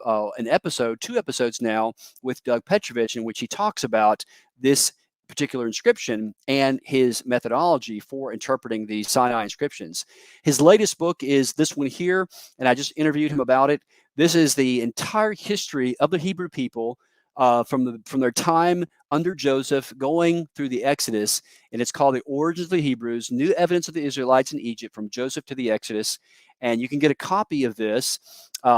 two episodes now with Doug Petrovich, in which he talks about this particular inscription and his methodology for interpreting the Sinai inscriptions. His latest book is this one here, and I just interviewed him about it. This is the entire history of the Hebrew people from their time under Joseph going through the Exodus, and it's called The Origins of the Hebrews, New Evidence of the Israelites in Egypt from Joseph to the Exodus. And you can get a copy of this,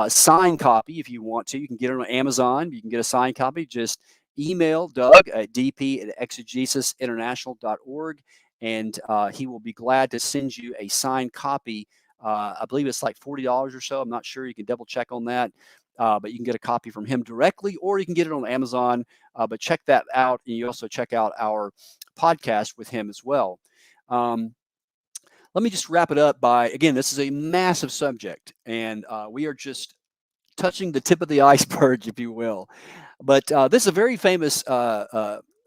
signed copy if you want to. You can get it on Amazon. You can get a signed copy. Just email Doug at dp@exegesisinternational.org, and he will be glad to send you a signed copy. I believe it's like $40 or so. I'm not sure. You can double check on that. But you can get a copy from him directly, or you can get it on Amazon. But check that out, and you also check out our podcast with him as well. Let me just wrap it up by, again, this is a massive subject, and we are just touching the tip of the iceberg, if you will. But this is a very famous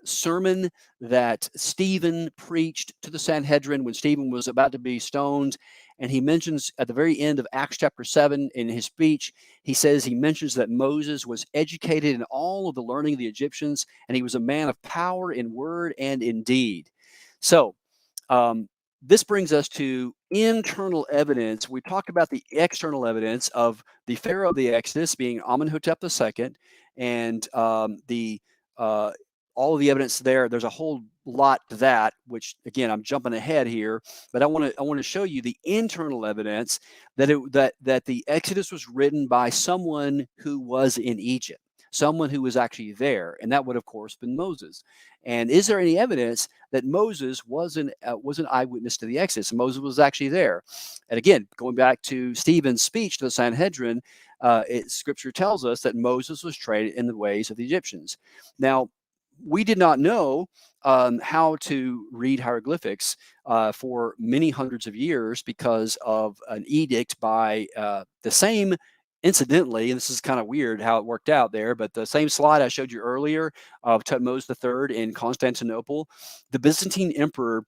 sermon that Stephen preached to the Sanhedrin when Stephen was about to be stoned. And he mentions at the very end of Acts chapter 7 in his speech, he mentions that Moses was educated in all of the learning of the Egyptians, and he was a man of power in word and in deed. So this brings us to internal evidence. We talked about the external evidence of the Pharaoh of the Exodus being Amenhotep II, and all of the evidence there. There's a whole lot to that, which again, I'm jumping ahead here, but I want to show you the internal evidence that the Exodus was written by someone who was in Egypt, someone who was actually there, and that would, of course, been Moses. And is there any evidence that Moses was an eyewitness to the Exodus? Moses was actually there. And again, going back to Stephen's speech to the Sanhedrin, Scripture tells us that Moses was trained in the ways of the Egyptians. Now, we did not know how to read hieroglyphics for many hundreds of years because of an edict by the same, incidentally, and this is kind of weird how it worked out there, but the same slide I showed you earlier of Thutmose III in Constantinople, the Byzantine Emperor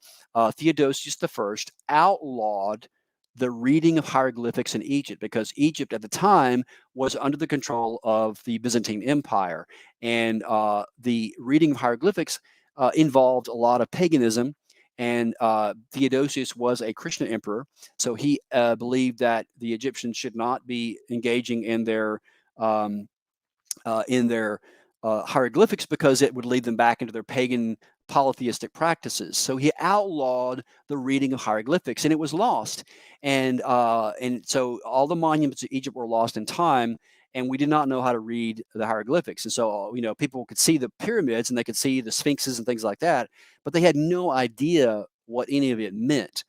Theodosius I outlawed the reading of hieroglyphics in Egypt because Egypt at the time was under the control of the Byzantine Empire. And the reading of hieroglyphics involved a lot of paganism. And Theodosius was a Christian emperor, so he believed that the Egyptians should not be engaging in their hieroglyphics because it would lead them back into their pagan polytheistic practices. So he outlawed the reading of hieroglyphics, and it was lost. And so all the monuments of Egypt were lost in time, and we did not know how to read the hieroglyphics. And so, people could see the pyramids and they could see the sphinxes and things like that, but they had no idea what any of it meant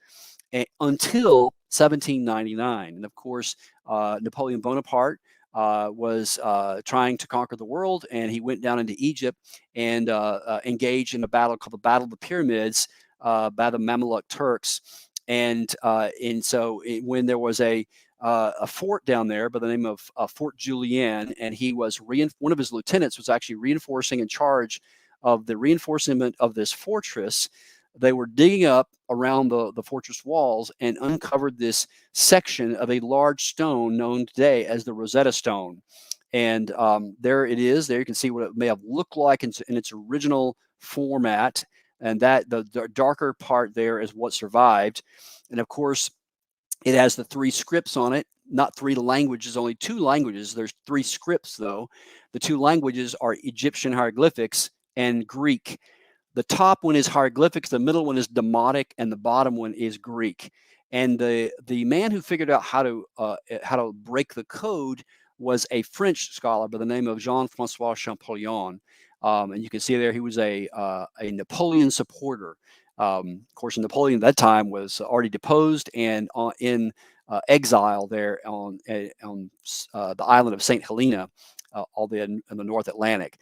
until 1799. And of course, Napoleon Bonaparte was trying to conquer the world, and he went down into Egypt and engaged in a battle called the Battle of the Pyramids by the Mamluk Turks. And so when there was a fort down there by the name of Fort Julian, and he was one of his lieutenants was actually reinforcing in charge of the reinforcement of this fortress. They were digging up around the fortress walls and uncovered this section of a large stone known today as the Rosetta Stone. And there it is. There you can see what it may have looked like in its original format. and that the darker part there is what survived. And of course, it has the 3 scripts on it, not 3 languages, only 2 languages. There's 3 scripts, though. The 2 languages are Egyptian hieroglyphics and Greek. The top one is hieroglyphics, the middle one is Demotic, and the bottom one is Greek. And the man who figured out how to break the code was a French scholar by the name of Jean-Francois Champollion. And you can see there he was a Napoleon supporter. Of course, Napoleon at that time was already deposed and in exile there on the island of St. Helena, all in the North Atlantic.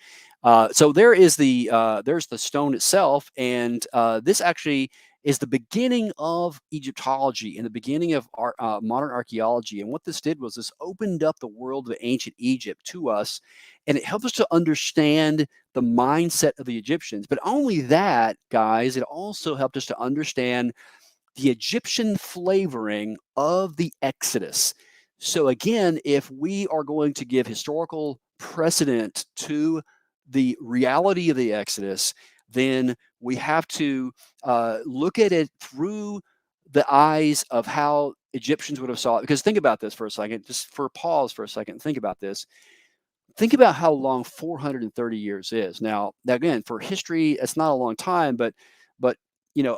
So there's the stone itself, and this actually is the beginning of Egyptology and the beginning of modern archaeology. And what this did was this opened up the world of ancient Egypt to us, and it helped us to understand the mindset of the Egyptians. But only that, guys, it also helped us to understand the Egyptian flavoring of the Exodus. So again, if we are going to give historical precedent to the reality of the Exodus, then we have to look at it through the eyes of how Egyptians would have saw it. Because think about this for a second, just for a pause for a second, think about this. Think about how long 430 years is. Now again, for history, it's not a long time, but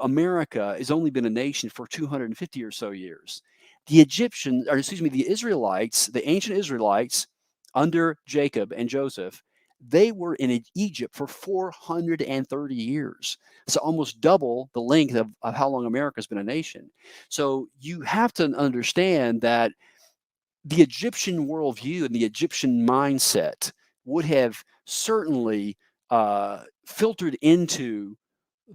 America has only been a nation for 250 or so years. The Israelites, the ancient Israelites under Jacob and Joseph, they were in Egypt for 430 years. So almost double the length of how long America's been a nation. So you have to understand that the Egyptian worldview and the Egyptian mindset would have certainly filtered into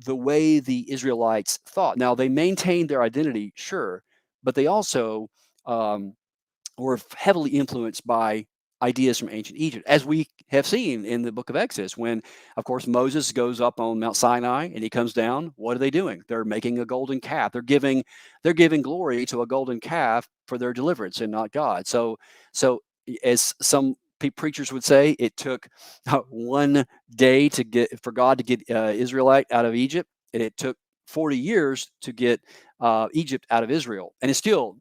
the way the Israelites thought. Now, they maintained their identity, sure, but they also were heavily influenced by ideas from ancient Egypt, as we have seen in the book of Exodus, when, of course, Moses goes up on Mount Sinai and he comes down. What are they doing? They're making a golden calf. They're giving glory to a golden calf for their deliverance and not God. So as some preachers would say, it took 1 day for God to get Israelite out of Egypt, and it took 40 years to get Egypt out of Israel, and it's still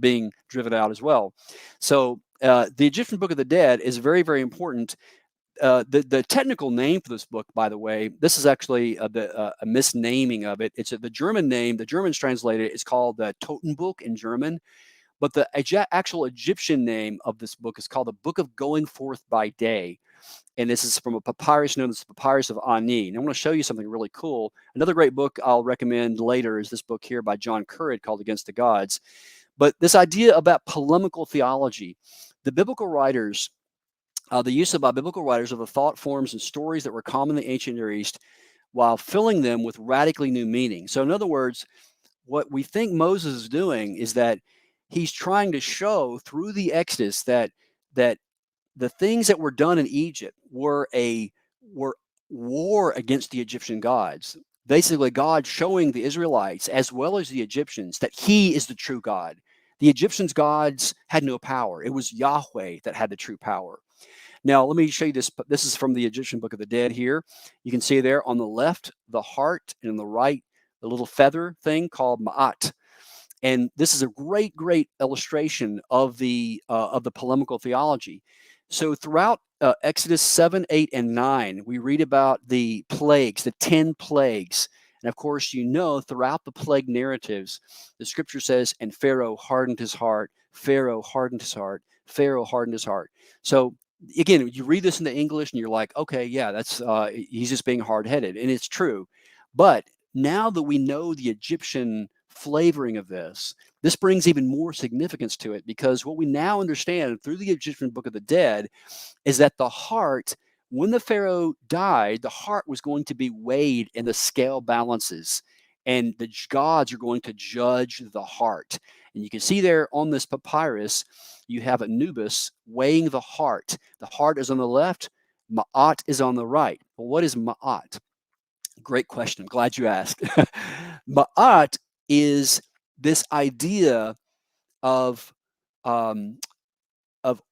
being driven out as well. So the Egyptian Book of the Dead is very, very important. The technical name for this book, by the way, this is actually a misnaming of it. It's the German name. The Germans translated it is called the Totenbuch in German, but the actual Egyptian name of this book is called the Book of Going Forth by Day. And this is from a papyrus known as the Papyrus of Ani. And I want to show you something really cool. Another great book I'll recommend later is this book here by John Currid called Against the Gods. But this idea about polemical theology, the biblical writers, the use by biblical writers of the thought forms and stories that were common in the ancient Near East, while filling them with radically new meaning. So in other words, what we think Moses is doing is that he's trying to show through the Exodus that the things that were done in Egypt were war against the Egyptian gods. Basically, God showing the Israelites as well as the Egyptians that he is the true God. The Egyptians' gods had no power. It was Yahweh that had the true power. Now, let me show you this. This is from the Egyptian Book of the Dead here. You can see there on the left, the heart, and on the right, the little feather thing called Ma'at. And this is a great, great illustration of the polemical theology. So throughout Exodus 7, 8, and 9, we read about the plagues, the 10 plagues. And of course, throughout the plague narratives, the scripture says, and Pharaoh hardened his heart, Pharaoh hardened his heart, Pharaoh hardened his heart. So again, you read this in the English and you're like, okay, yeah, that's he's just being hard-headed. And it's true. But now that we know the Egyptian flavoring of this brings even more significance to it, because what we now understand through the Egyptian Book of the Dead is that the heart, when the Pharaoh died, the heart was going to be weighed in the scale balances, and the gods are going to judge the heart. And you can see there on this papyrus, you have Anubis weighing the heart. The heart is on the left, Ma'at is on the right. Well, what is Ma'at? Great question. I'm glad you asked. Ma'at is this idea of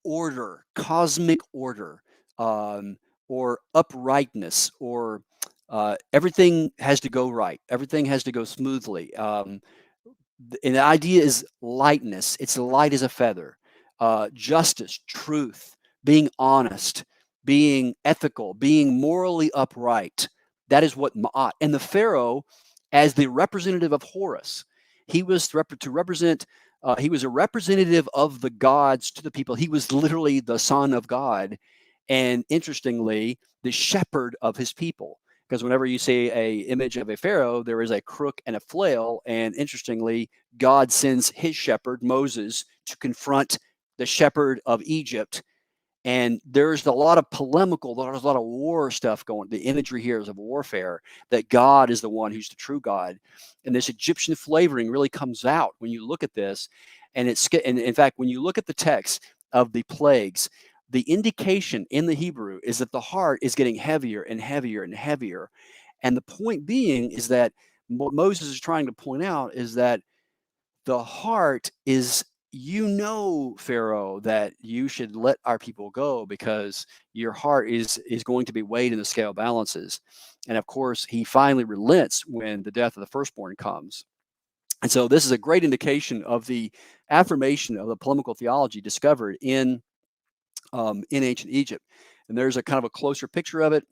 order, cosmic order, or uprightness, or everything has to go right. Everything has to go smoothly. And the idea is lightness. It's light as a feather. Justice, truth, being honest, being ethical, being morally upright. That is what Ma'at. And the Pharaoh, as the representative of Horus, he was to represent. He was a representative of the gods to the people. He was literally the son of God, and interestingly, the shepherd of his people. Because whenever you see a image of a pharaoh, there is a crook and a flail. And interestingly, God sends his shepherd, Moses, to confront the shepherd of Egypt. And there's a lot of polemical, there's a lot of war stuff going. The imagery here is of warfare, that God is the one who's the true God. And this Egyptian flavoring really comes out when you look at this. And in fact, when you look at the text of the plagues, the indication in the Hebrew is that the heart is getting heavier and heavier and heavier. And the point being is that what Moses is trying to point out is that the heart is, Pharaoh, that you should let our people go because your heart is going to be weighed in the scale balances. And of course, he finally relents when the death of the firstborn comes. And so this is a great indication of the affirmation of the polemical theology discovered in ancient Egypt. And there's a kind of a closer picture of it.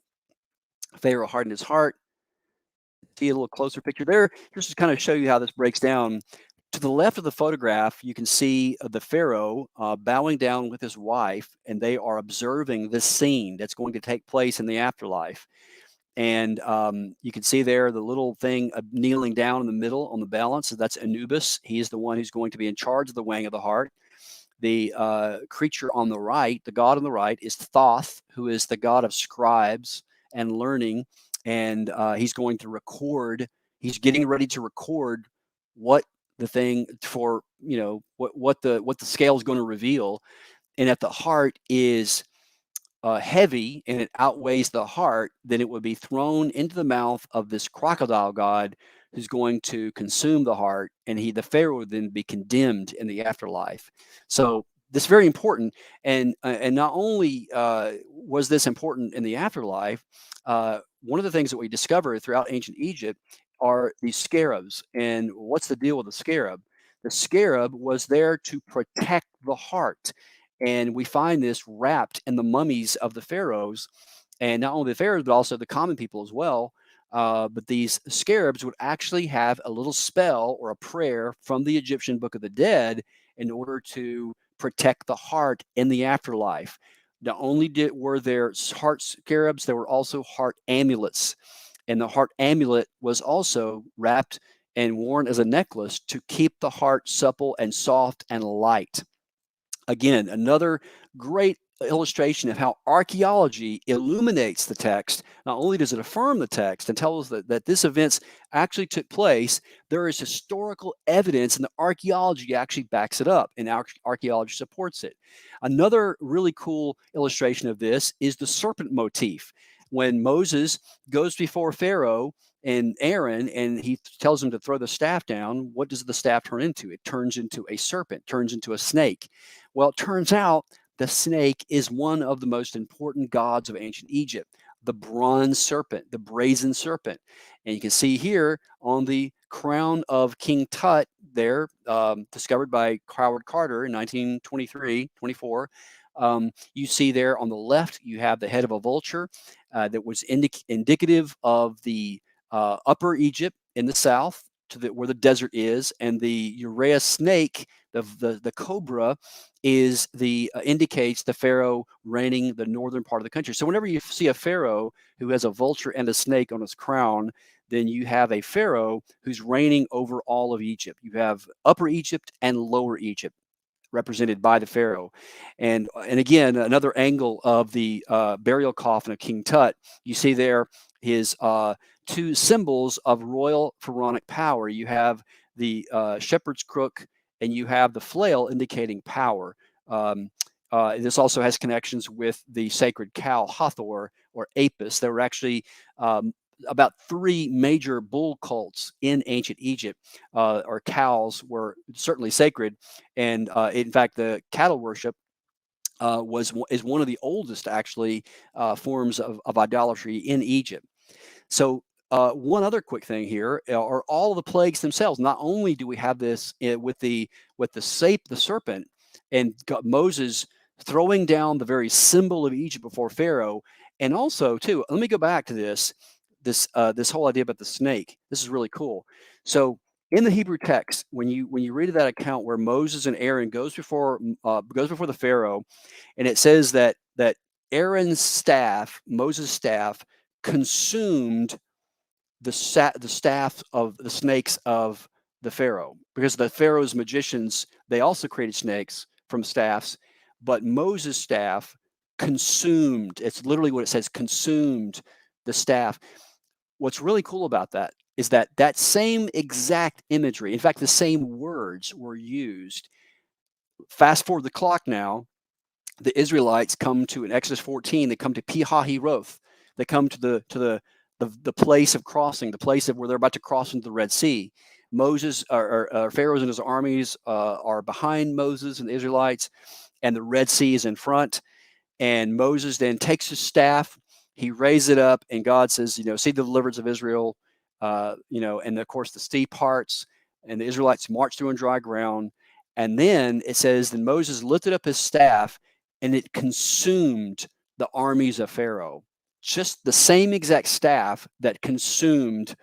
Pharaoh hardened his heart. See a little closer picture there, just to kind of show you how this breaks down. To the left of the photograph, you can see the Pharaoh bowing down with his wife, and they are observing this scene that's going to take place in the afterlife. And you can see there the little thing kneeling down in the middle on the balance. That's Anubis. He is the one who's going to be in charge of the weighing of the heart. The creature on the right, the god on the right, is Thoth, who is the god of scribes and learning. And he's going to record, he's getting ready to record what the thing for, what the scale is going to reveal. And if the heart is heavy and it outweighs the heart, then it would be thrown into the mouth of this crocodile god who's going to consume the heart, and the Pharaoh would then be condemned in the afterlife. So this is very important, and not only was this important in the afterlife, one of the things that we discovered throughout ancient Egypt are these scarabs. And what's the deal with the scarab? The scarab was there to protect the heart. And we find this wrapped in the mummies of the pharaohs, and not only the pharaohs, but also the common people as well. But these scarabs would actually have a little spell or a prayer from the Egyptian Book of the Dead in order to protect the heart in the afterlife. Not only were there heart scarabs, there were also heart amulets. And the heart amulet was also wrapped and worn as a necklace to keep the heart supple and soft and light. Again, another great illustration of how archaeology illuminates the text. Not only does it affirm the text and tell us that this event actually took place, there is historical evidence, and the archaeology actually backs it up, and archaeology supports it. Another really cool illustration of this is the serpent motif. When Moses goes before Pharaoh and Aaron, and he tells him to throw the staff down, what does the staff turn into? It turns into a serpent, turns into a snake. Well, it turns out the snake is one of the most important gods of ancient Egypt, the bronze serpent, the brazen serpent. And you can see here on the crown of King Tut there, discovered by Howard Carter in 1923-24. You see there on the left, you have the head of a vulture that was indicative of the Upper Egypt in the south, where the desert is, and the urea snake, the cobra, is indicates the pharaoh reigning the northern part of the country. So whenever you see a pharaoh who has a vulture and a snake on his crown, then you have a pharaoh who's reigning over all of Egypt. You have Upper Egypt and Lower Egypt represented by the pharaoh. And again, another angle of the burial coffin of King Tut, you see there his two symbols of royal pharaonic power. You have the shepherd's crook, and you have the flail indicating power. This also has connections with the sacred cow Hathor or Apis. There were actually about 3 major bull cults in ancient Egypt, or cows were certainly sacred. And in fact, the cattle worship is one of the oldest, actually, forms of idolatry in Egypt. So one other quick thing here are all of the plagues themselves. Not only do we have this with the serpent and Moses throwing down the very symbol of Egypt before Pharaoh, and also too, let me go back to this whole idea about the snake. This is really cool. So in the Hebrew text, when you read that account where Moses and Aaron goes before the Pharaoh, and it says that Aaron's staff, Moses' staff, consumed the staff of the snakes of the Pharaoh, because the Pharaoh's magicians, they also created snakes from staffs, but Moses' staff consumed. It's literally what it says, consumed the staff. What's really cool about that is that same exact imagery, in fact, the same words were used. Fast forward the clock now, the Israelites come to, in Exodus 14, they come to Pi-hahiroth. They come to the place of crossing, the place of where they're about to cross into the Red Sea. Moses, or Pharaoh's and his armies are behind Moses and the Israelites, and the Red Sea is in front. And Moses then takes his staff, he raises it up, and God says, see the deliverance of Israel, and of course the sea parts, and the Israelites march through on dry ground. And then it says, then Moses lifted up his staff, and it consumed the armies of Pharaoh. Just the same exact staff that consumed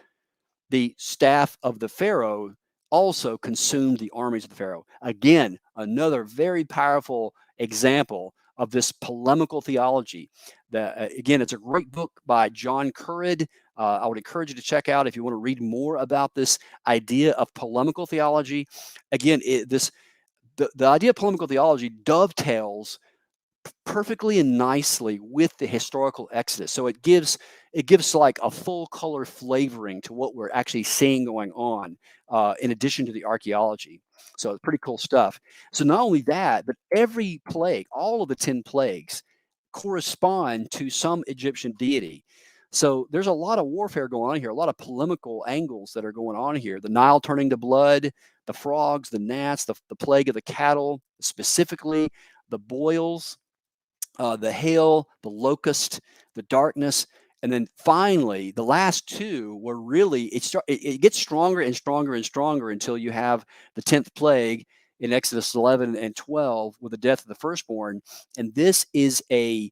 the staff of the Pharaoh also consumed the armies of the Pharaoh. Again, another very powerful example of this polemical theology. Again, it's a great book by John Currid. I would encourage you to check out if you want to read more about this idea of polemical theology. Again, the idea of polemical theology dovetails perfectly and nicely with the historical Exodus. So it gives like a full color flavoring to what we're actually seeing going on, in addition to the archaeology. So it's pretty cool stuff. So not only that, but every plague, all of the 10 plagues, correspond to some Egyptian deity. So there's a lot of warfare going on here, a lot of polemical angles that are going on here. The Nile turning to blood, the frogs, the gnats, the plague of the cattle, specifically the boils, the hail, the locust, the darkness, and then finally the last two were really, it gets stronger and stronger and stronger until you have the 10th plague in Exodus 11 and 12 with the death of the firstborn. And this is a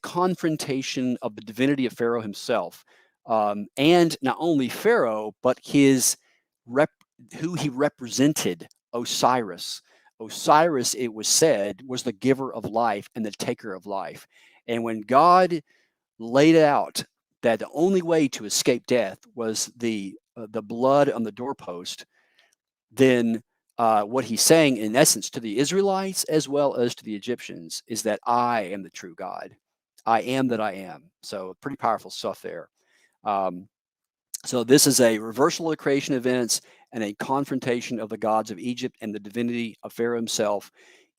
confrontation of the divinity of Pharaoh himself, and not only Pharaoh, but who he represented, Osiris. Osiris, it was said, was the giver of life and the taker of life. And when God laid out that the only way to escape death was the blood on the doorpost, then what he's saying, in essence, to the Israelites as well as to the Egyptians, is that I am the true God. I am that I am. So pretty powerful stuff there. So this is a reversal of the creation events and a confrontation of the gods of Egypt and the divinity of Pharaoh himself.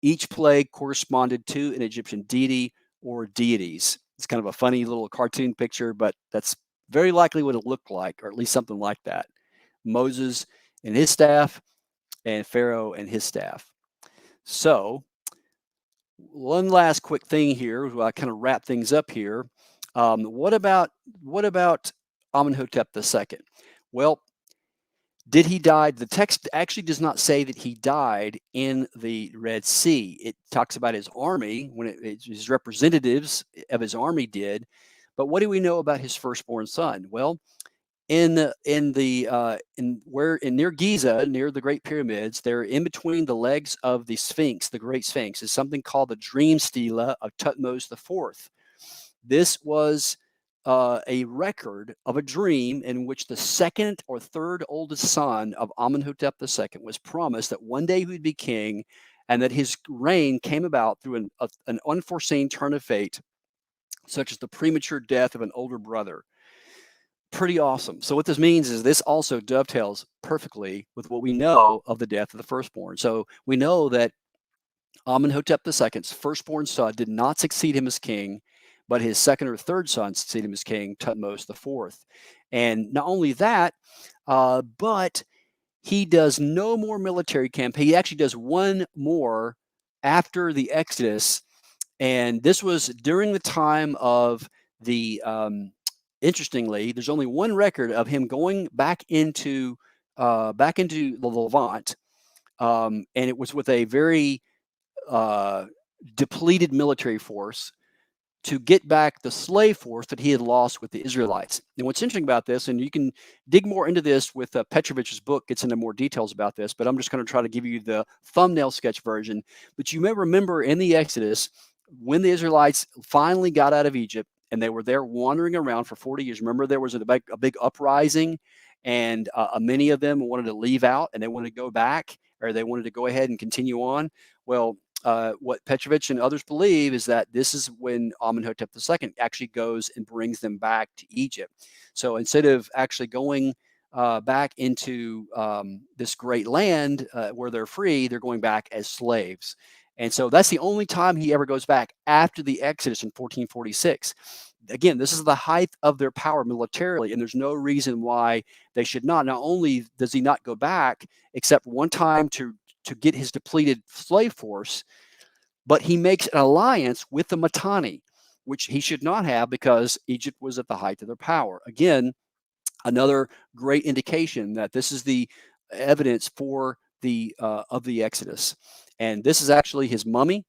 Each plague corresponded to an Egyptian deity or deities. It's kind of a funny little cartoon picture, but that's very likely what it looked like, or at least something like that. Moses and his staff, and Pharaoh and his staff. So one last quick thing here, I kind of wrap things up here. What about Amenhotep II? Well, did he die? The text actually does not say that he died in the Red Sea. It talks about his army, his representatives of his army did. But what do we know about his firstborn son? Well, near Giza, near the Great Pyramids, they're in between the legs of the Sphinx, the Great Sphinx, is something called the Dream Stela of Thutmose IV. This was a record of a dream in which the second or third oldest son of Amenhotep II was promised that one day he would be king, and that his reign came about through an unforeseen turn of fate, such as the premature death of an older brother. Pretty awesome. So what this means is this also dovetails perfectly with what we know of the death of the firstborn. So we know that Amenhotep II's firstborn son did not succeed him as king, but his second or third son succeeded him as king, Thutmose IV. And not only that, but he does no more military campaign. He actually does one more after the Exodus, and this was during the time of the interestingly, there's only one record of him going back into the Levant, and it was with a very depleted military force to get back the slave force that he had lost with the Israelites. And what's interesting about this, and you can dig more into this with Petrovich's book, gets into more details about this, but I'm just going to try to give you the thumbnail sketch version. But you may remember in the Exodus, when the Israelites finally got out of Egypt and they were there wandering around for 40 years, remember there was a big uprising, and many of them wanted to leave out and they wanted to go back, or they wanted to go ahead and continue on. Well, what Petrovich and others believe is that this is when Amenhotep II actually goes and brings them back to Egypt. So instead of actually going back into this great land where they're free, they're going back as slaves. And so that's the only time he ever goes back after the Exodus in 1446. Again, this is the height of their power militarily, and there's no reason why they should not. Not only does he not go back, except one time to get his depleted slave force, but he makes an alliance with the Mitanni, which he should not have because Egypt was at the height of their power. Again, another great indication that this is the evidence for the of the Exodus. And this is actually his mummy,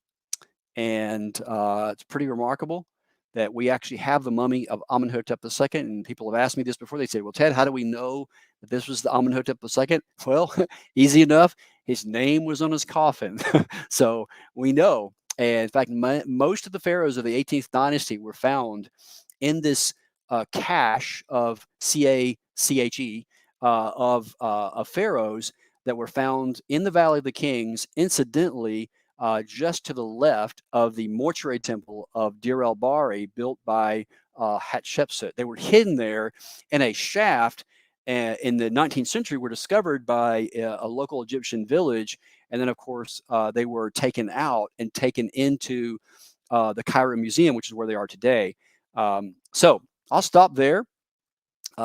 and it's pretty remarkable that we actually have the mummy of Amenhotep II. And people have asked me this before. They say, well, Ted, how do we know that this was the Amenhotep II? Well, easy enough. His name was on his coffin. So we know. And in fact, most of the pharaohs of the 18th dynasty were found in this cache of CACHE of pharaohs that were found in the Valley of the Kings, incidentally, just to the left of the mortuary temple of Deir el-Bahari, built by Hatshepsut. They were hidden there in a shaft in the 19th century, were discovered by a local Egyptian village. And then, of course, they were taken out and taken into the Cairo Museum, which is where they are today. So I'll stop there.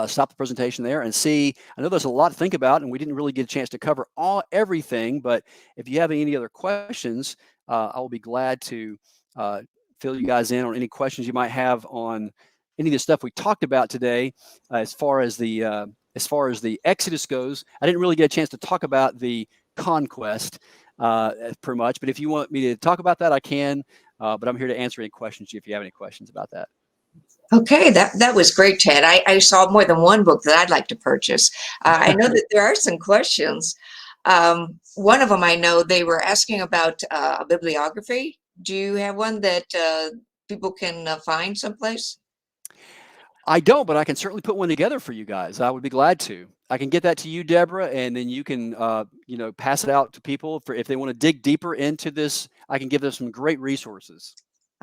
Stop the presentation there and see. I know there's a lot to think about, and we didn't really get a chance to cover everything, but if you have any other questions, I will be glad to fill you guys in on any questions you might have on any of the stuff we talked about today. As far as the Exodus goes, I didn't really get a chance to talk about the conquest pretty much, but if you want me to talk about that, I can, but I'm here to answer any questions if you have any questions about that. Okay, that was great, Ted. I saw more than one book that I'd like to purchase. I know that there are some questions. One of them I know they were asking about a bibliography. Do you have one that people can find someplace? I don't, but I can certainly put one together for you guys. I would be glad to. I can get that to you, Deborah, and then you can pass it out to people for if they want to dig deeper into this. I can give them some great resources.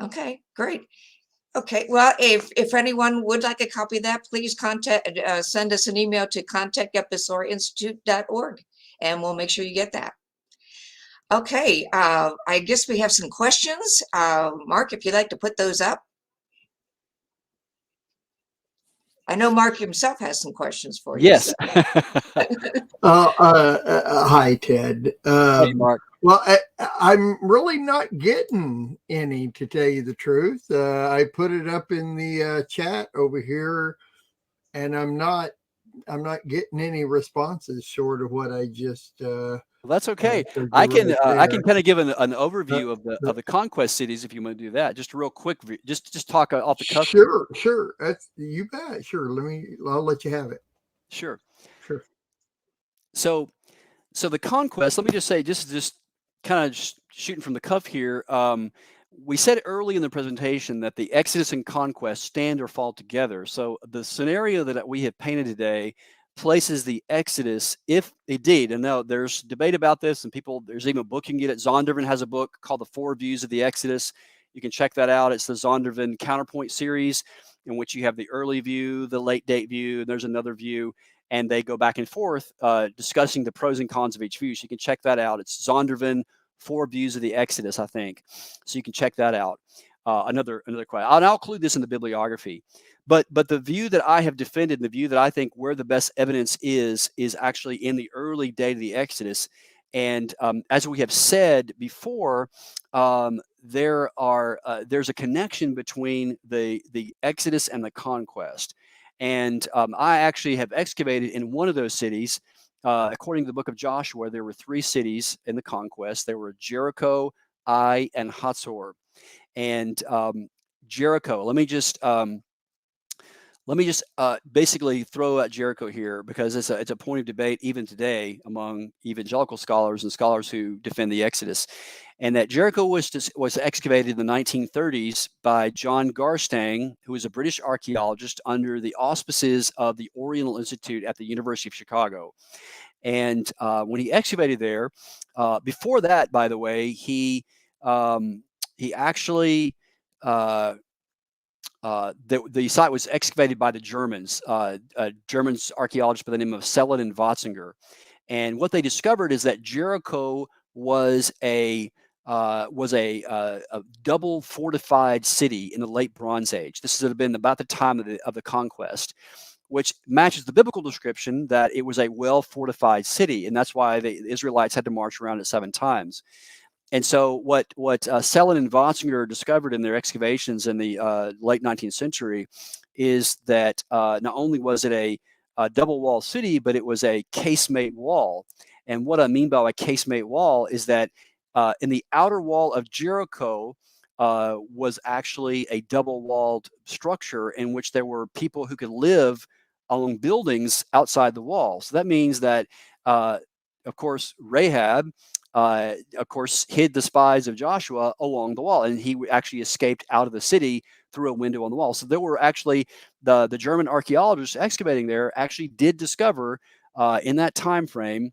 Okay, great. Okay, well, if anyone would like a copy of that, please send us an email to contact@besorahinstitute.org, and we'll make sure you get that. Okay, I guess we have some questions. Mark, if you'd like to put those up. I know Mark himself has some questions for you. Yes. Hi, Ted. Hey, Mark. Well, I'm really not getting any, to tell you the truth. I put it up in the chat over here, and I'm not getting any responses short of what I just. Well, that's okay. I can kind of give an overview of the conquest cities if you want to do that. Just a real quick, just talk off the cuff. Sure. That's you bet. Sure. I'll let you have it. Sure. So the conquest. Let me just say, just kind of shooting from the cuff here. We said early in the presentation that the Exodus and Conquest stand or fall together. So the scenario that we have painted today places the Exodus, if indeed, and now there's debate about this, and there's even a book you can get at Zondervan has a book called The Four Views of the Exodus. You can check that out. It's the Zondervan Counterpoint series, in which you have the early view, the late date view, and there's another view, and they go back and forth discussing the pros and cons of each view. So you can check that out. It's Zondervan, Four Views of the Exodus, I think. So you can check that out. Another question. I'll include this in the bibliography. But the view that I have defended, and the view that I think where the best evidence is actually in the early day of the Exodus. And as we have said before, there's a connection between the Exodus and the conquest. And I actually have excavated in one of those cities. According to the book of Joshua, there were 3 cities in the conquest. There were Jericho, Ai, and Hatzor. And Jericho, let me just basically throw out Jericho here, because it's a point of debate even today among evangelical scholars and scholars who defend the Exodus. And that Jericho was excavated in the 1930s by John Garstang, who was a British archaeologist under the auspices of the Oriental Institute at the University of Chicago. And when he excavated there, before that, by the way, he actually the site was excavated by the Germans, Germans archaeologists by the name of Selin and Watzinger. And what they discovered is that Jericho was a double fortified city in the late Bronze Age. This has been about the time of the conquest, which matches the biblical description that it was a well fortified city, and that's why the Israelites had to march around it 7 times. And so what Selin and Watzinger discovered in their excavations in the late 19th century is that not only was it a double wall city, but it was a casemate wall. And what I mean by a casemate wall is that in the outer wall of Jericho was actually a double walled structure in which there were people who could live along buildings outside the wall. So that means that, of course, Rahab, of course, hid the spies of Joshua along the wall, and he actually escaped out of the city through a window on the wall. So there were actually the German archaeologists excavating there actually did discover in that time frame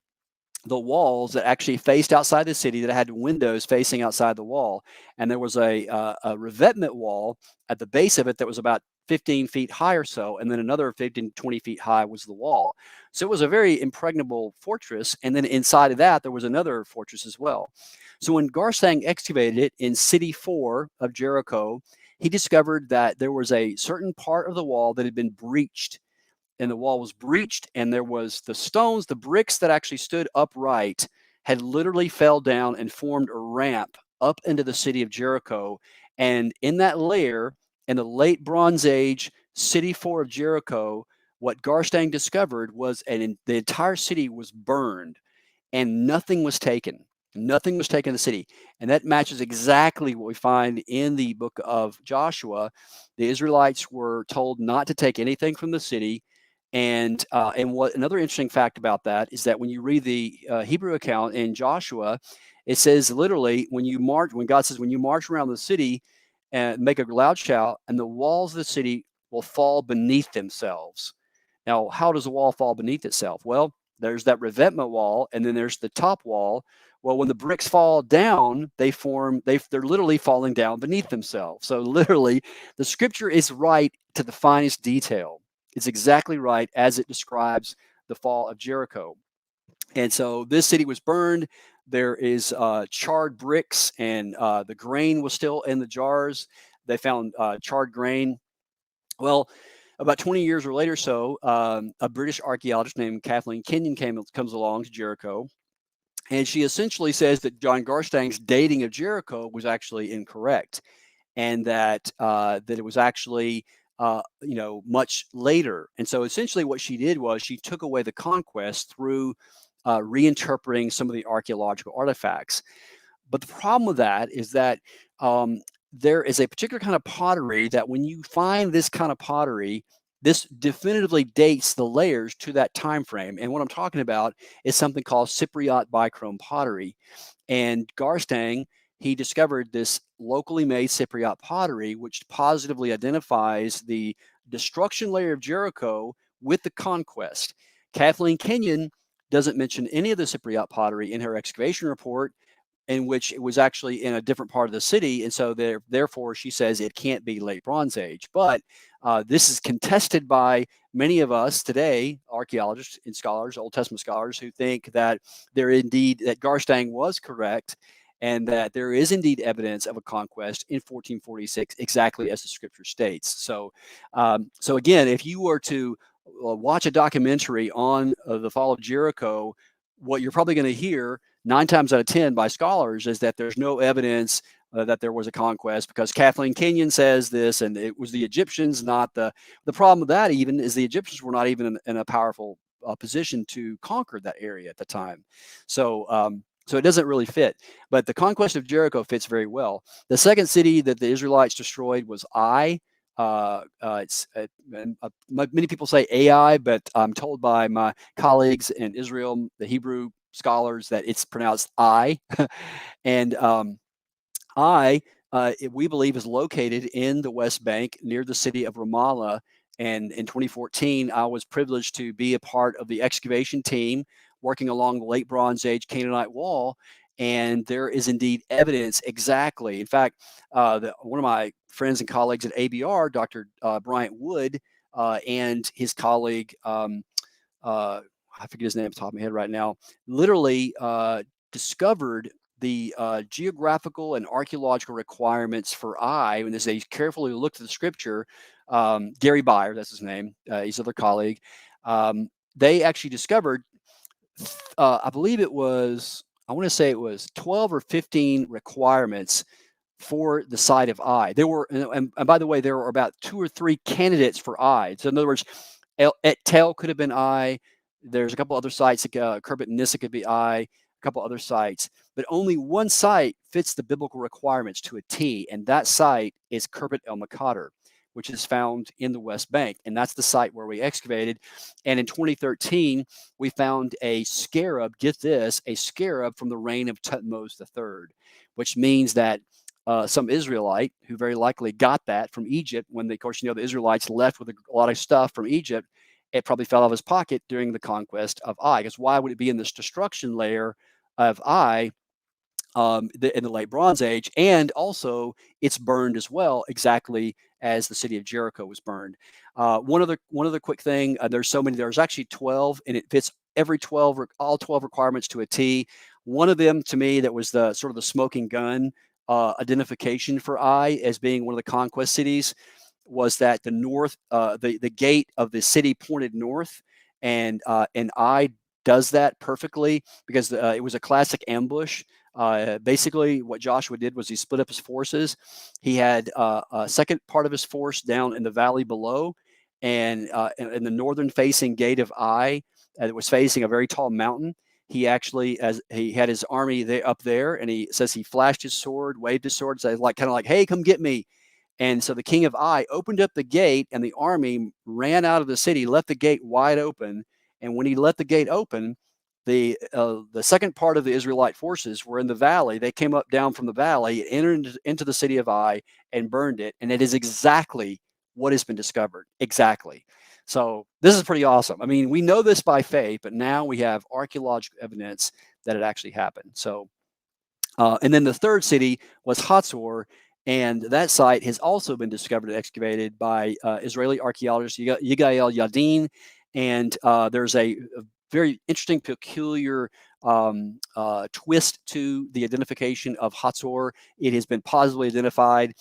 the walls that actually faced outside the city, that had windows facing outside the wall. And there was a revetment wall at the base of it that was about 15 feet high or so, and then another 15, 20 feet high was the wall. So it was a very impregnable fortress, and then inside of that, there was another fortress as well. So when Garstang excavated it in City 4 of Jericho, he discovered that there was a certain part of the wall that had been breached, and the wall was breached, and there was the stones, the bricks that actually stood upright had literally fell down and formed a ramp up into the city of Jericho. And in that layer, in the late Bronze Age, City 4 of Jericho, what Garstang discovered was the entire city was burned and nothing was taken. Nothing was taken in the city. And that matches exactly what we find in the book of Joshua. The Israelites were told not to take anything from the city. And what another interesting fact about that is that when you read the Hebrew account in Joshua, it says literally when God says, when you march around the city and make a loud shout, and the walls of the city will fall beneath themselves. Now, how does a wall fall beneath itself? Well, there's that revetment wall, and then there's the top wall. Well, when the bricks fall down, they're literally falling down beneath themselves. So literally, the scripture is right to the finest detail. It's exactly right as it describes the fall of Jericho. And so this city was burned. There is charred bricks, and the grain was still in the jars. They found charred grain. Well, about 20 years or later, a British archaeologist named Kathleen Kenyon comes along to Jericho, and she essentially says that John Garstang's dating of Jericho was actually incorrect, and that it was actually much later. And so essentially what she did was she took away the conquest through reinterpreting some of the archaeological artifacts. But the problem with that is that there is a particular kind of pottery that when you find this kind of pottery, this definitively dates the layers to that time frame. And what I'm talking about is something called Cypriot Bichrome pottery. And Garstang, he discovered this locally made Cypriot pottery, which positively identifies the destruction layer of Jericho with the conquest. Kathleen Kenyon doesn't mention any of the Cypriot pottery in her excavation report, in which it was actually in a different part of the city. And so therefore, she says it can't be late Bronze Age. But this is contested by many of us today, archaeologists and scholars, Old Testament scholars, who think that that Garstang was correct, and that there is indeed evidence of a conquest in 1446, exactly as the scripture states. So again, if you were to watch a documentary on the fall of Jericho, what you're probably going to hear 9 times out of 10 by scholars is that there's no evidence that there was a conquest, because Kathleen Kenyon says this, and it was the Egyptians, not the problem with that even is the Egyptians were not even in a powerful position to conquer that area at the time. So so it doesn't really fit. But the conquest of Jericho fits very well. The second city that the Israelites destroyed was Ai. Many people say Ai, but I'm told by my colleagues in Israel, the Hebrew scholars, that it's pronounced I. And Ai, we believe, is located in the West Bank near the city of Ramallah. And in 2014, I was privileged to be a part of the excavation team working along the late Bronze Age Canaanite wall. And there is indeed evidence exactly. In fact, one of my friends and colleagues at ABR, Dr. Bryant Wood, and his colleague, I forget his name off the top of my head right now, literally discovered the geographical and archaeological requirements for Ai. And as they carefully looked at the scripture, Gary Beyer, that's his name, he's another colleague, they actually discovered, I believe it was, I want to say it was 12 or 15 requirements for the site of Ai. There were, and by the way, there were about 2 or 3 candidates for Ai. So in other words, at Tel could have been Ai. There's a couple other sites, like Kerbet and Nissa could be Ai, a couple other sites, but only one site fits the biblical requirements to a T, and that site is Kerbet El Makader, which is found in the West Bank, and that's the site where we excavated. And in 2013, we found a scarab, get this, a scarab from the reign of Thutmose III, which means that some Israelite, who very likely got that from Egypt when they, of course, the Israelites left with a lot of stuff from Egypt, it probably fell out of his pocket during the conquest of Ai. Because why would it be in this destruction layer of Ai in the late Bronze Age? And also, it's burned as well, exactly as the city of Jericho was burned. One other quick thing. There's so many. There's actually 12, and it fits all 12 requirements to a T. One of them, to me, that was the sort of the smoking gun identification for Ai as being one of the conquest cities, was that the north, the gate of the city pointed north, and Ai does that perfectly because it was a classic ambush. Basically, what Joshua did was he split up his forces. He had a second part of his force down in the valley below, and in the northern facing gate of Ai, that was facing a very tall mountain. He actually, as he had his army up there, and he says he flashed his sword, waved his sword, said kind of like, "Hey, come get me!" And so the king of Ai opened up the gate, and the army ran out of the city, left the gate wide open. And when he let the gate open, the second part of the Israelite forces were in the valley. They came up down from the valley, entered into the city of Ai, and burned it. And it is exactly what has been discovered. Exactly. So this is pretty awesome. I mean, we know this by faith, but now we have archaeological evidence that it actually happened. So, and then the third city was Hatzor, and that site has also been discovered and excavated by Israeli archaeologist Yigael Yadin. And there's a very interesting, peculiar twist to the identification of Hatzor. It has been positively identified.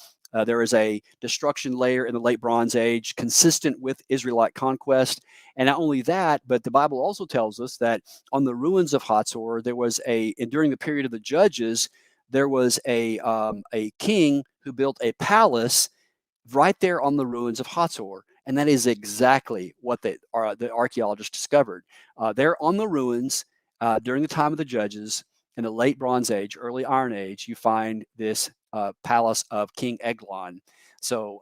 There is a destruction layer in the late Bronze Age consistent with Israelite conquest. And not only that, but the Bible also tells us that on the ruins of Hatzor, there was during the period of the Judges, there was a king who built a palace right there on the ruins of Hatzor. And that is exactly what the archaeologists discovered. There on the ruins, during the time of the Judges, in the late Bronze Age, early Iron Age, you find this palace of King Eglon. So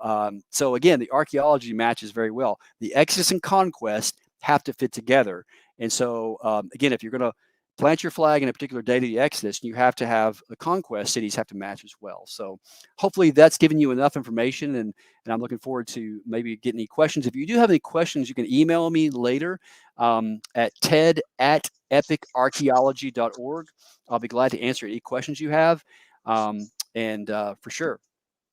again, the archaeology matches very well. The Exodus and Conquest have to fit together. And so again, if you're going to plant your flag in a particular date of the Exodus, you have to have the conquest cities have to match as well. So hopefully that's given you enough information, and I'm looking forward to maybe getting any questions. If you do have any questions, you can email me later at ted@epicarchaeology.org. I'll be glad to answer any questions you have, and for sure.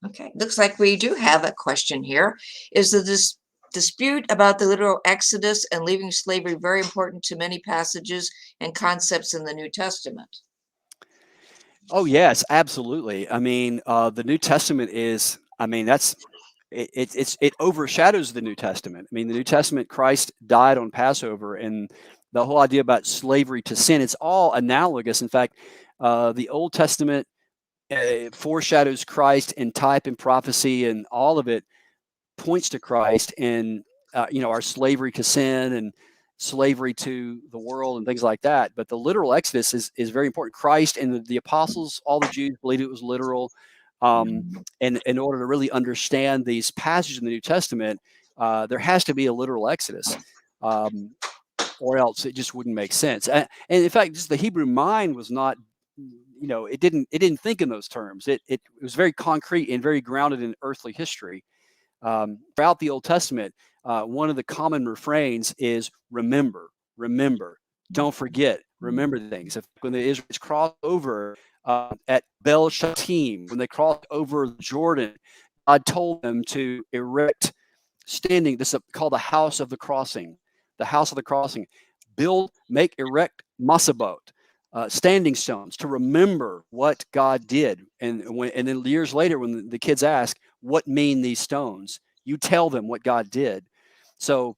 Okay, looks like we do have a question here. Is this dispute about the literal Exodus and leaving slavery very important to many passages and concepts in the New Testament? Oh yes, absolutely. I mean, the New Testament is, I mean, it overshadows the New Testament. I mean, the New Testament, Christ died on Passover, and the whole idea about slavery to sin, it's all analogous. In fact, the Old Testament foreshadows Christ in type and prophecy, and all of it points to Christ and our slavery to sin and slavery to the world and things like that. But the literal Exodus is very important. Christ and the apostles, all the Jews believed it was literal. And in order to really understand these passages in the New Testament, there has to be a literal Exodus, or else it just wouldn't make sense. And in fact, just the Hebrew mind was not, it didn't think in those terms. It was very concrete and very grounded in earthly history. Throughout the Old Testament, one of the common refrains is remember, don't forget, remember things. When the Israelites crossed over at Bel Shatim, when they crossed over Jordan, God told them to erect standing, this is called the house of the crossing, erect masabot, standing stones to remember what God did. And then years later, when the kids ask, what mean these stones? You tell them what God did. So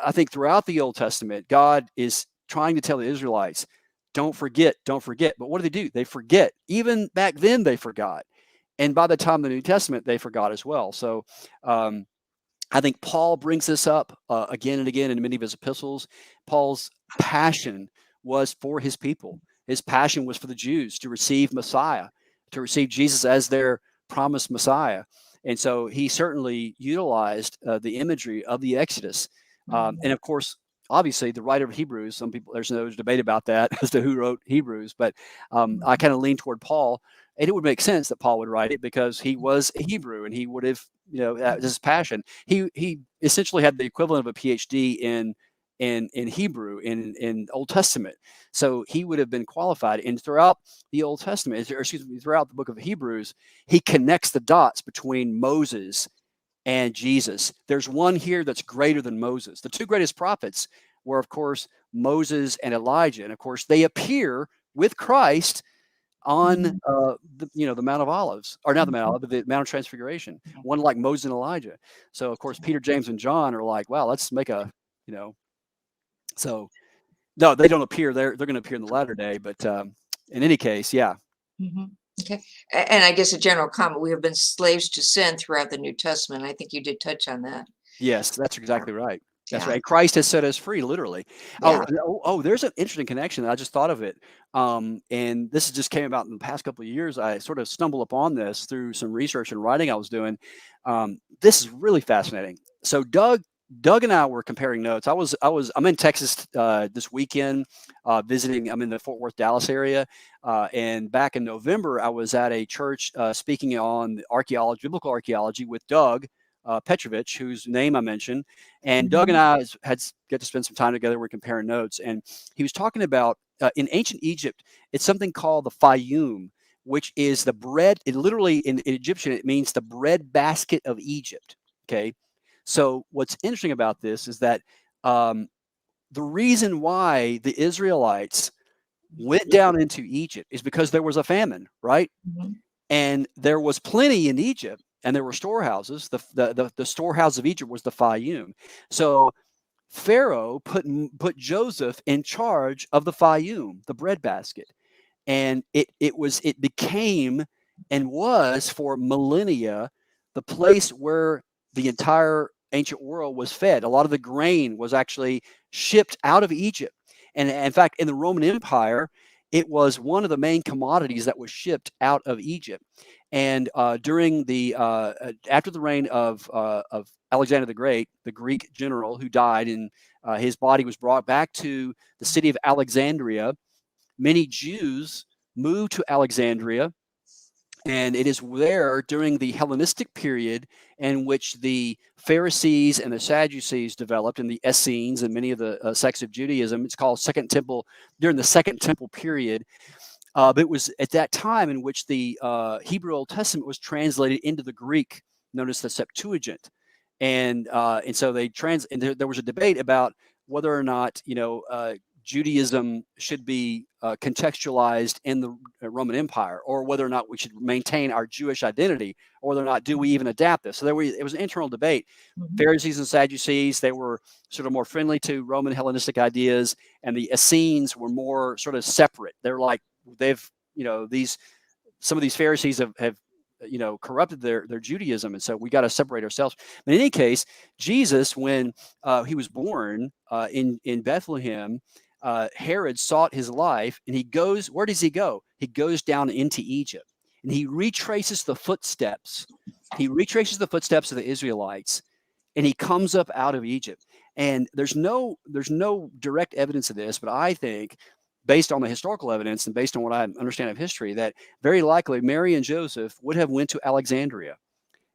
I think throughout the Old Testament, God is trying to tell the Israelites, don't forget. But what do? They forget. Even back then, they forgot. And by the time of the New Testament, they forgot as well. So I think Paul brings this up again and again in many of his epistles. Paul's passion was for his people. His passion was for the Jews to receive Messiah, to receive Jesus as their promised Messiah. And so he certainly utilized the imagery of the Exodus. And of course, obviously, the writer of Hebrews, there's no debate about that as to who wrote Hebrews, but I kind of lean toward Paul. And it would make sense that Paul would write it because he was a Hebrew and he would have, that was his passion. He essentially had the equivalent of a PhD in Hebrew in Old Testament. So he would have been qualified. And throughout the Old Testament, throughout the book of Hebrews, he connects the dots between Moses and Jesus. There's one here that's greater than Moses. The two greatest prophets were, of course, Moses and Elijah. And of course, they appear with Christ on the Mount of Olives, or not the Mount of Olives, but the Mount of Transfiguration, one like Moses and Elijah. So of course, Peter, James, and John are like, wow, let's make a, so no, they don't appear. They're going to appear in the latter day, but in any case, yeah. Okay. And I guess a general comment, we have been slaves to sin throughout the New Testament. I think you did touch on that. Yes, that's exactly right. That's right. Christ has set us free, literally. Yeah. Oh, there's an interesting connection. I just thought of it. And this just came about in the past couple of years. I sort of stumbled upon this through some research and writing I was doing. This is really fascinating. So Doug and I were comparing notes. I'm in Texas this weekend visiting. I'm in the Fort Worth, Dallas area. And back in November, I was at a church speaking on biblical archaeology with Doug Petrovich, whose name I mentioned, and Doug and I get to spend some time together. We're comparing notes, and he was talking about in ancient Egypt, it's something called the Fayum, which is the bread. It literally in Egyptian it means the bread basket of Egypt. Okay, so what's interesting about this is that the reason why the Israelites went down into Egypt is because there was a famine, right? And there was plenty in Egypt. And there were storehouses. The storehouse of Egypt was the Fayum. So Pharaoh put Joseph in charge of the Fayum, the breadbasket, and it became and was for millennia the place where the entire ancient world was fed. A lot of the grain was actually shipped out of Egypt, and in fact, in the Roman Empire, it was one of the main commodities that was shipped out of Egypt. And during after the reign of Alexander the Great, the Greek general who died, and his body was brought back to the city of Alexandria, many Jews moved to Alexandria, and it is there during the Hellenistic period in which the Pharisees and the Sadducees developed, and the Essenes and many of the sects of Judaism. It's called Second Temple, during the Second Temple period. But it was at that time in which the Hebrew Old Testament was translated into the Greek, known as the Septuagint, and so there was a debate about whether or not Judaism should be contextualized in the Roman Empire, or whether or not we should maintain our Jewish identity, or whether or not do we even adapt this. So it was an internal debate. Pharisees and Sadducees, they were sort of more friendly to Roman Hellenistic ideas, and the Essenes were more sort of separate. They're like, these some of these Pharisees have corrupted their Judaism, and so we got to separate ourselves. But in any case, Jesus, when he was born in Bethlehem, Herod sought his life, and he goes. Where does he go? He goes down into Egypt, and he retraces the footsteps. He retraces the footsteps of the Israelites, and he comes up out of Egypt. And there's no direct evidence of this, but I think, based on the historical evidence and based on what I understand of history, that very likely Mary and Joseph would have went to Alexandria.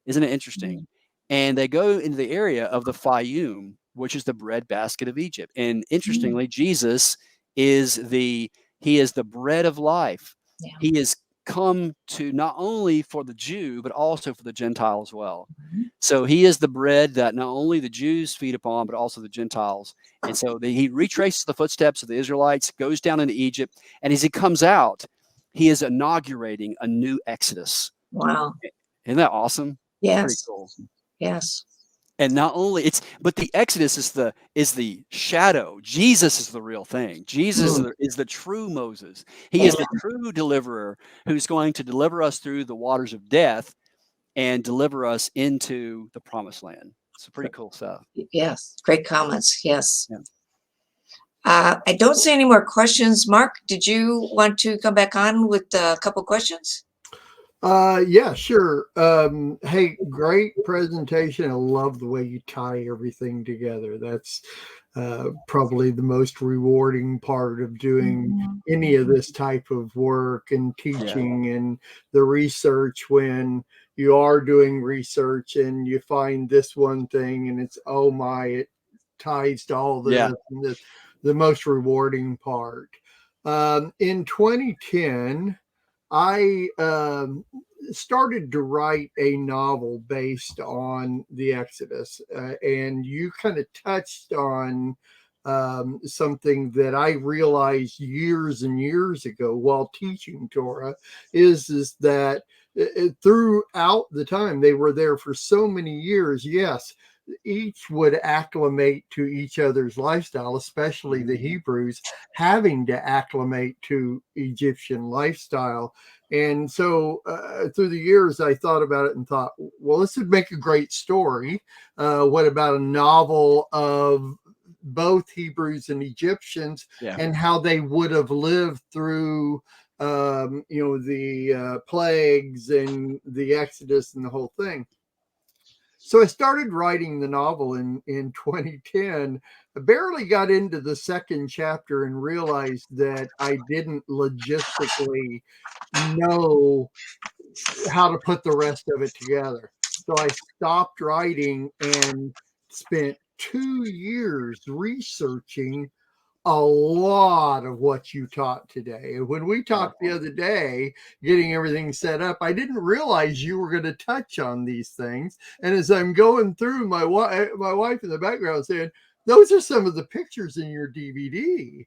Isn't it interesting? And they go into the area of the Fayum, which is the breadbasket of Egypt. And interestingly, Jesus is the bread of life. Yeah. He is come to not only for the Jew, but also for the Gentile as well. So he is the bread that not only the Jews feed upon, but also the Gentiles. And so he retraces the footsteps of the Israelites, goes down into Egypt, and as he comes out, he is inaugurating a new Exodus. Wow. Isn't that awesome? Yes. Pretty cool. Yes. And not only but the Exodus is the shadow. Jesus is the real thing. Jesus is the true Moses. He is the true deliverer who's going to deliver us through the waters of death and deliver us into the promised land. It's pretty cool stuff. Yes. Great comments. Yes. Yeah. I don't see any more questions. Mark, did you want to come back on with a couple questions? Yeah, sure. Hey, great presentation. I love the way you tie everything together. That's probably the most rewarding part of doing any of this type of work and teaching and the research, when you are doing research and you find this one thing and it's, oh my, it ties to all this. Yeah. And the most rewarding part. In 2010, I started to write a novel based on the Exodus, and you kind of touched on something that I realized years and years ago while teaching Torah, is that throughout the time they were there for so many years, yes, each would acclimate to each other's lifestyle, especially the Hebrews having to acclimate to Egyptian lifestyle. And so through the years, I thought about it and thought, well, this would make a great story. What about a novel of both Hebrews and Egyptians and how they would have lived through the plagues and the Exodus and the whole thing. So I started writing the novel in 2010. I barely got into the second chapter and realized that I didn't logistically know how to put the rest of it together. So I stopped writing and spent 2 years researching a lot of what you taught today. When we talked the other day, getting everything set up, I didn't realize you were going to touch on these things. And as I'm going through, my wife in the background saying, those are some of the pictures in your DVD.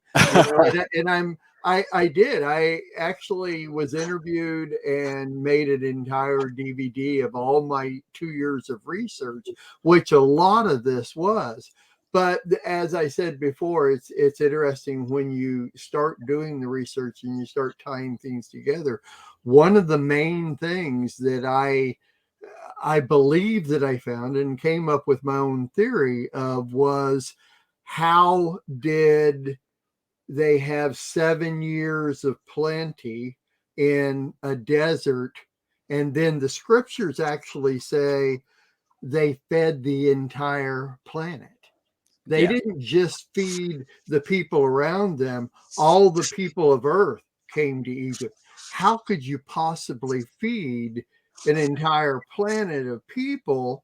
I did. I actually was interviewed and made an entire DVD of all my 2 years of research, which a lot of this was. But as I said before, it's interesting when you start doing the research and you start tying things together. One of the main things that I believe that I found and came up with my own theory of was, how did they have 7 years of plenty in a desert? And then the scriptures actually say they fed the entire planet. They didn't just feed the people around them. All the people of earth came to Egypt. How could you possibly feed an entire planet of people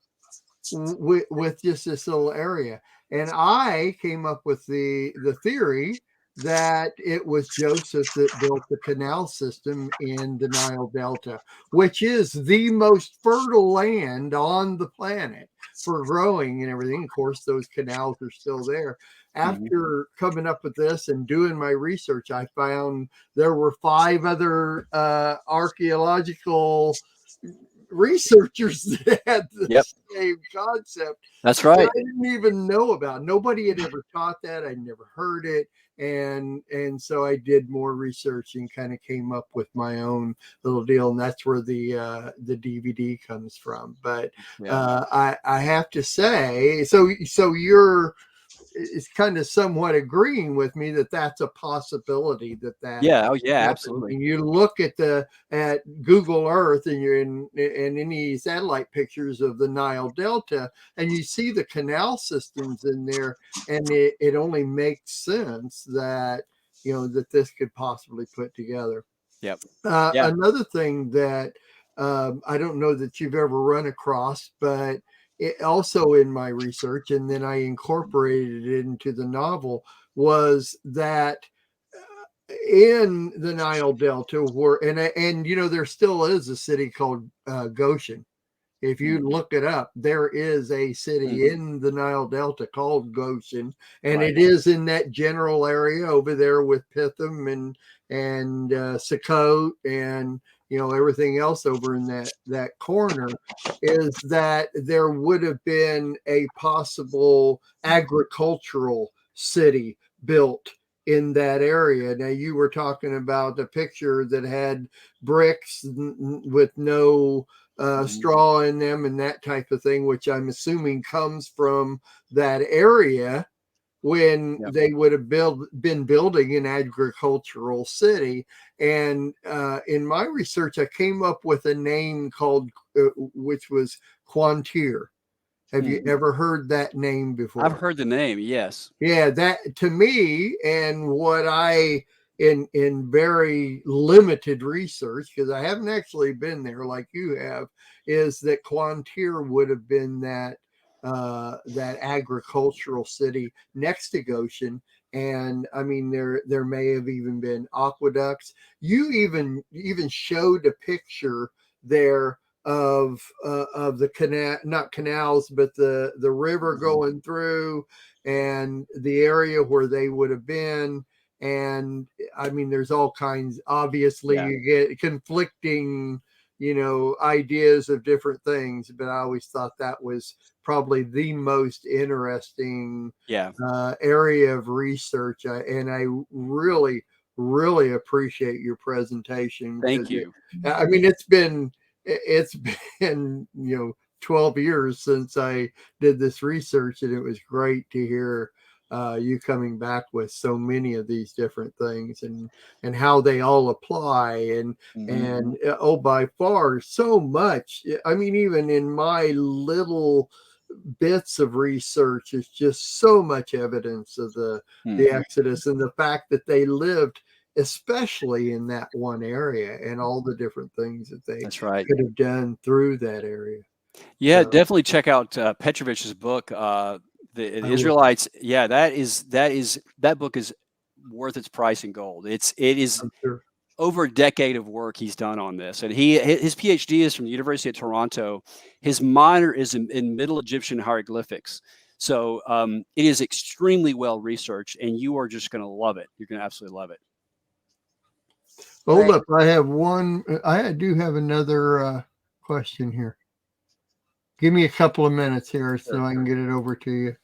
with just this little area? And I came up with the theory that it was Joseph that built the canal system in the Nile Delta, which is the most fertile land on the planet for growing and everything. Of course, those canals are still there. After coming up with this and doing my research, I found there were 5 other archaeological researchers that had the Yep. same concept. That's that right. I didn't even know about. Nobody had ever taught that. I'd never heard it. And so I did more research and kind of came up with my own little deal, and that's where the DVD comes from. But I have to say, so you're is kind of somewhat agreeing with me that that's a possibility that Yeah. Oh, yeah. happens. Absolutely. And you look at Google Earth and you're in any satellite pictures of the Nile Delta, and you see the canal systems in there, and it only makes sense that that this could possibly put together. Yep. Another thing that I don't know that you've ever run across, but it also in my research, and then I incorporated it into the novel, was that in the Nile Delta, where and there still is a city called Goshen. If you look it up, there is a city in the Nile Delta called Goshen, and it is in that general area over there with Pithom and Sukkot and everything else over in that corner. Is that there would have been a possible agricultural city built in that area. Now you were talking about a picture that had bricks with no straw in them and that type of thing, which I'm assuming comes from that area when they would have been building an agricultural city. And in my research, I came up with a name called, which was Quantir. Have you ever heard that name before? I've heard the name. Yes. Yeah, that to me, and what I in very limited research, because I haven't actually been there like you have, is that Quantir would have been that agricultural city next to Goshen. And I mean, there may have even been aqueducts. You even showed a picture there of the canal, not canals, but the river going through, and the area where they would have been. And I mean, there's all kinds. Obviously, you get conflicting, ideas of different things. But I always thought that was probably the most interesting area of research. And I really, really appreciate your presentation. Thank you. I mean, it's been 12 years since I did this research, and it was great to hear you coming back with so many of these different things and how they all apply and by far so much. I mean, even in my little bits of research, it's just so much evidence of the Exodus and the fact that they lived especially in that one area and all the different things that they could have done through that area. Yeah, definitely check out Petrovich's book, the Israelites. Yeah, that book is worth its price in gold. It is over a decade of work he's done on this, and his PhD is from the University of Toronto. His minor is in Middle Egyptian hieroglyphics. So it is extremely well researched, and you are just going to love it. You're going to absolutely love it. Hold up. I do have another question here. Give me a couple of minutes here so I can get it over to you.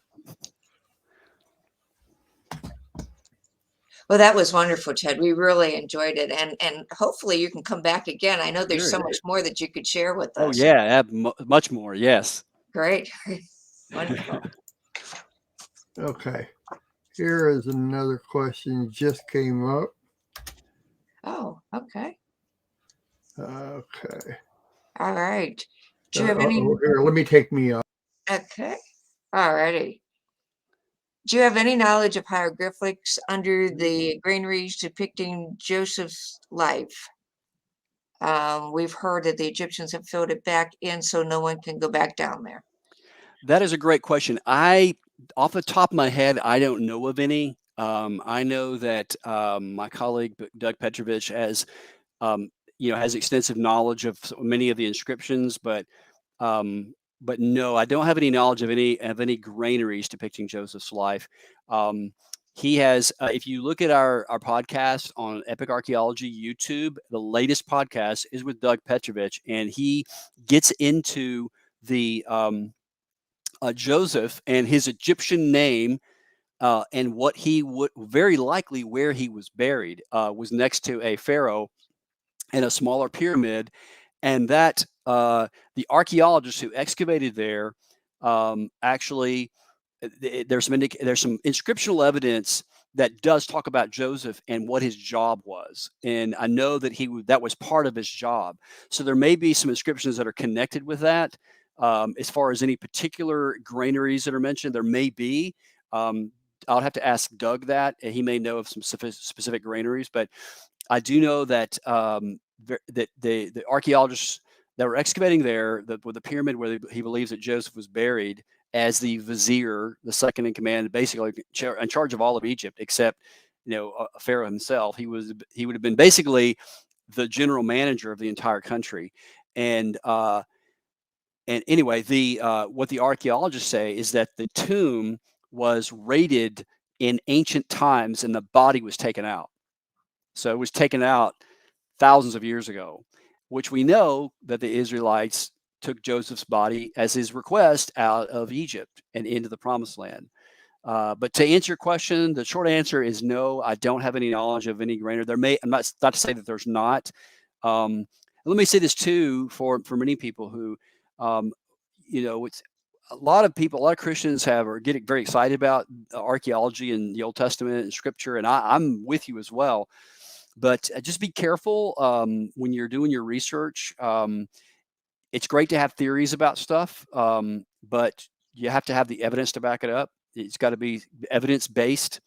Well, that was wonderful, Ted. We really enjoyed it. And hopefully you can come back again. I know there's so much more that you could share with us. Oh, yeah, much more. Yes. Great. Wonderful. Okay. Here is another question just came up. Oh, okay. Okay. All right. Do you have any? Here, let me take me off. Okay. All righty. Do you have any knowledge of hieroglyphics under the granaries depicting Joseph's life? We've heard that the Egyptians have filled it back in so no one can go back down there. That is a great question. Off the top of my head, I don't know of any. I know that my colleague Doug Petrovich has extensive knowledge of many of the inscriptions, but no, I don't have any knowledge of any granaries depicting Joseph's life. He has, if you look at our podcast on Epic Archaeology YouTube, the latest podcast is with Doug Petrovich, and he gets into the Joseph and his Egyptian name, and what he would very likely where he was buried was next to a pharaoh and a smaller pyramid, and that the archaeologists who excavated there actually there's some inscriptional evidence that does talk about Joseph and what his job was, and I know that that was part of his job. So there may be some inscriptions that are connected with that. As far as any particular granaries that are mentioned, there may be. I'll have to ask Doug that. He may know of some specific granaries, but I do know that that the archaeologists that were excavating there, with the pyramid where he believes that Joseph was buried, as the vizier, the second in command, basically in charge of all of Egypt, except Pharaoh himself. He would have been basically the general manager of the entire country. And anyway, what the archaeologists say is that the tomb was raided in ancient times, and the body was taken out. So it was taken out thousands of years ago, which we know that the Israelites took Joseph's body as his request out of Egypt and into the Promised Land. But to answer your question, the short answer is no. I don't have any knowledge of any granary. I'm not to say that there's not. Let me say this too, for many people who, it's a lot of Christians are getting very excited about archaeology and the Old Testament and Scripture, and I'm with you as well. But just be careful when you're doing your research. It's great to have theories about stuff, but you have to have the evidence to back it up. It's got to be evidence-based,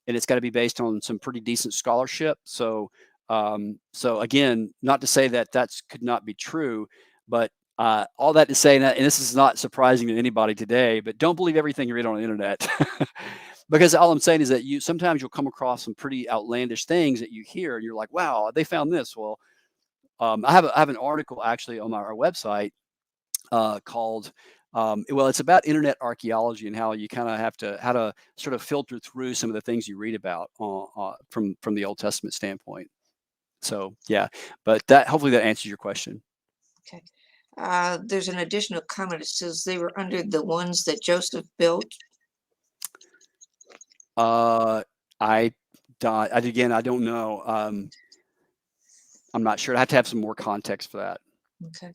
and it's got to be based on some pretty decent scholarship. So again, not to say that could not be true, but all that to say, and this is not surprising to anybody today, but don't believe everything you read on the internet. Because all I'm saying is that sometimes you'll come across some pretty outlandish things that you hear, and you're like, wow, they found this. Well, I have an article actually on our website called, it's about internet archaeology and how you kind of how to sort of filter through some of the things you read about from the Old Testament standpoint. So yeah, but hopefully that answers your question. Okay. There's an additional comment. It says they were under the ones that Joseph built. I don't know. I'm not sure. I have to have some more context for that. Okay.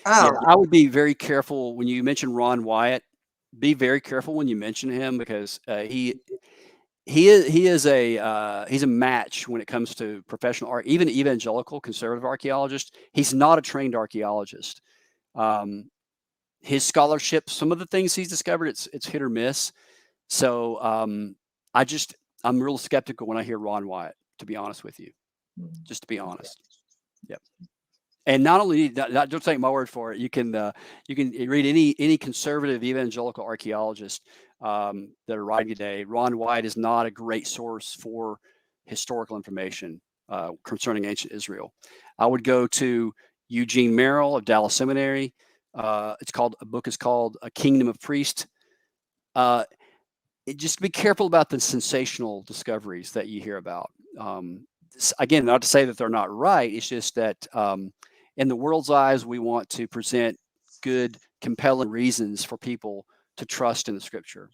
Yeah, I would be very careful when you mention Ron Wyatt. Be very careful when you mention him, because he's a match when it comes to professional art, even evangelical conservative archaeologists. He's not a trained archaeologist. His scholarship, some of the things he's discovered, it's hit or miss. So I'm real skeptical when I hear Ron Wyatt, to be honest with you. Just to be honest. Yep. And not only don't take my word for it. You can read any conservative evangelical archaeologist that are writing today. Ron Wyatt is not a great source for historical information concerning ancient Israel. I would go to Eugene Merrill of Dallas Seminary. A book is called A Kingdom of Priests. Just be careful about the sensational discoveries that you hear about. Again, not to say that they're not right. It's just that in the world's eyes, we want to present good, compelling reasons for people to trust in the Scripture.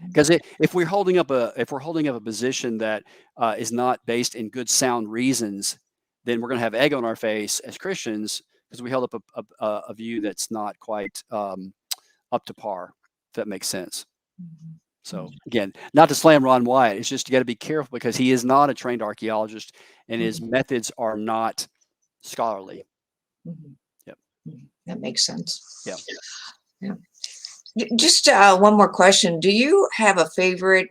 Because if we're holding up a position that is not based in good, sound reasons, then we're going to have egg on our face as Christians, because we held up a view that's not quite up to par. If that makes sense. So again, not to slam Ron Wyatt, it's just you got to be careful, because he is not a trained archaeologist, and his methods are not scholarly. Yep. That makes sense. Yeah. Just one more question. Do you have a favorite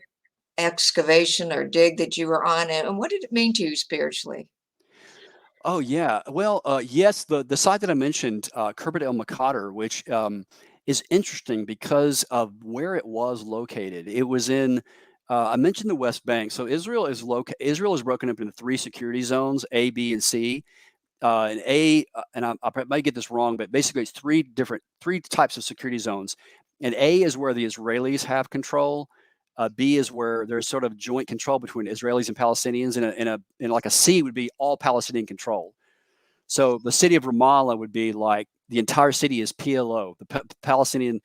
excavation or dig that you were on, and what did it mean to you spiritually? Oh yeah. Well, yes, the site that I mentioned, Khirbet el Maqater, which is interesting because of where it was located. It was in, I mentioned the West Bank. So Israel is broken up into 3 security zones, A, B, and C. And A, and I might get this wrong, but basically it's 3 types of security zones. And A is where the Israelis have control. B is where there's sort of joint control between Israelis and Palestinians, and like a C would be all Palestinian control. So the city of Ramallah would be like the entire city is PLO, the Palestinian.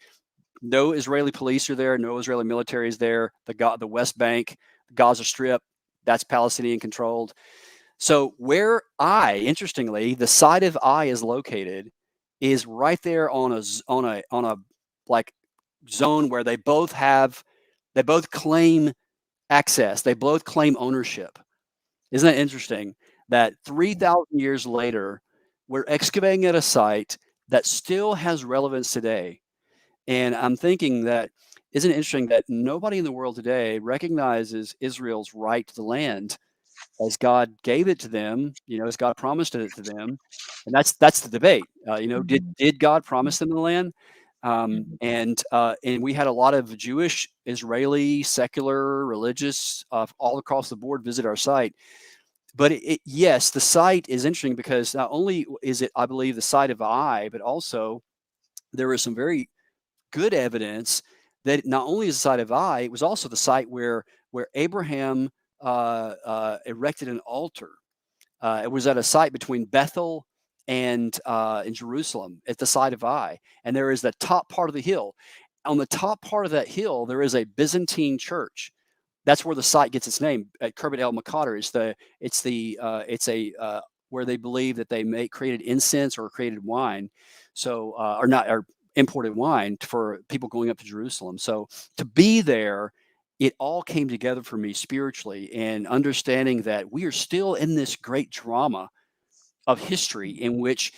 No Israeli police are there. No Israeli military is there. The West Bank, the Gaza Strip, that's Palestinian controlled. So where interestingly, the site of I is located is right there on a like zone where they both claim access. They both claim ownership. Isn't that interesting? That 3,000 years later, we're excavating at a site that still has relevance today. And I'm thinking that, isn't it interesting that nobody in the world today recognizes Israel's right to the land as God gave it to them, as God promised it to them. And that's the debate. Did God promise them the land? And we had a lot of Jewish, Israeli, secular, religious, all across the board visit our site. But yes, the site is interesting because not only is it, I believe, the site of Ai, but also there is some very good evidence that not only is the site of Ai, it was also the site where Abraham erected an altar. It was at a site between Bethel and in Jerusalem at the site of Ai. And there is the top part of the hill. On the top part of that hill, there is a Byzantine church. That's where the site gets its name. At Khirbet El Maqader, it's where they believe that they created incense or created wine, or imported wine for people going up to Jerusalem. So to be there, it all came together for me spiritually, and understanding that we are still in this great drama of history in which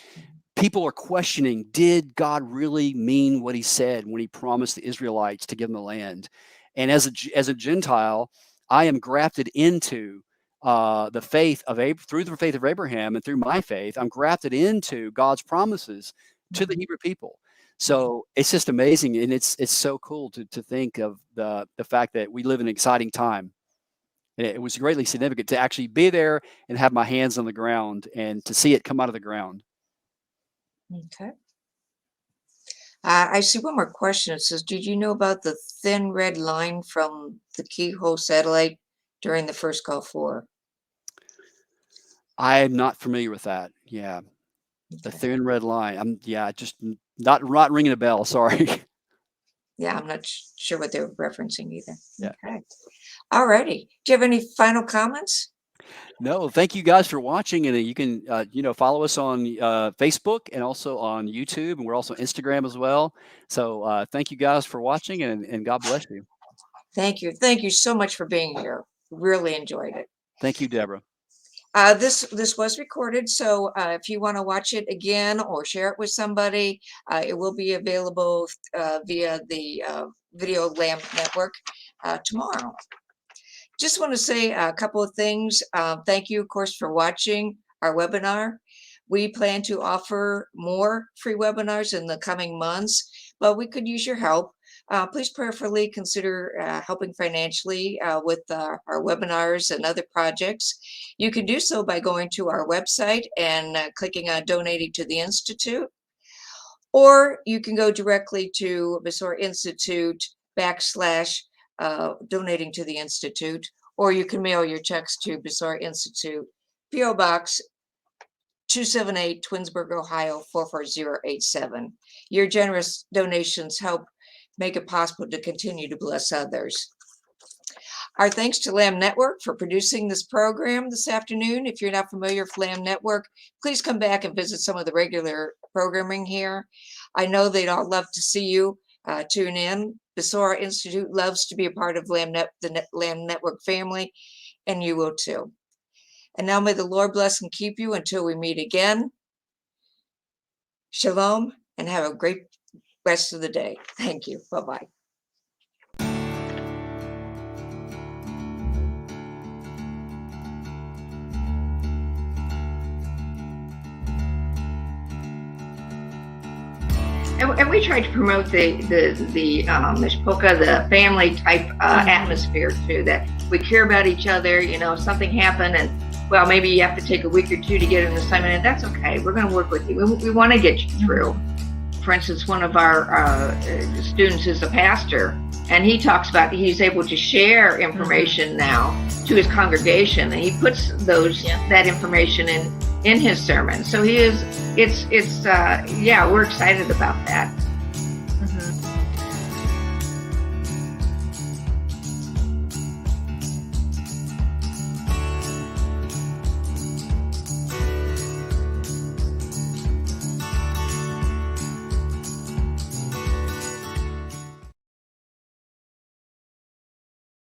people are questioning, did God really mean what he said when he promised the Israelites to give them the land? And as a Gentile, I am grafted into the faith of through the faith of Abraham, and through my faith, I'm grafted into God's promises to the Hebrew people. So it's just amazing, and it's so cool to think of the fact that we live in an exciting time. And it was greatly significant to actually be there and have my hands on the ground and to see it come out of the ground. Okay. I see one more question. It says, did you know about the thin red line from the Keyhole satellite during the first Gulf War? I'm not familiar with that. Yeah. Okay. The thin red line. Just not ringing a bell. Sorry. Yeah, I'm not sure what they were referencing either. Yeah. Okay. All righty. Do you have any final comments? No, thank you guys for watching, and you can follow us on Facebook and also on YouTube, and we're also on Instagram as well. So thank you guys for watching, and God bless you. Thank you so much for being here. Really enjoyed it. Thank you, Deborah. This was recorded, so if you want to watch it again or share it with somebody, it will be available via the Video Lamp Network tomorrow. Just want to say a couple of things. Thank you, of course, for watching our webinar. We plan to offer more free webinars in the coming months, but we could use your help. Please prayerfully consider helping financially with our webinars and other projects. You can do so by going to our website and clicking on Donating to the Institute, or you can go directly to Besorah Institute / Donating to the Institute, or you can mail your checks to Besorah Institute, P.O. Box 278, Twinsburg, Ohio 44087. Your generous donations help make it possible to continue to bless others. Our thanks to Lamb Network for producing this program this afternoon. If you're not familiar with Lamb Network, please come back and visit some of the regular programming here. I know they'd all love to see you tune in. Besorah Institute loves to be a part of the Lamb Network family, and you will too. And now may the Lord bless and keep you until we meet again. Shalom, and have a great rest of the day. Thank you. Bye-bye. And we try to promote the mishpoka, the family type atmosphere too, that we care about each other. If something happened and, well, maybe you have to take a week or two to get an assignment, and that's okay. We're going to work with you. We want to get you through for instance, one of our students is a pastor, and he talks about he's able to share information now to his congregation, and he puts that information in his sermon. So we're excited about that.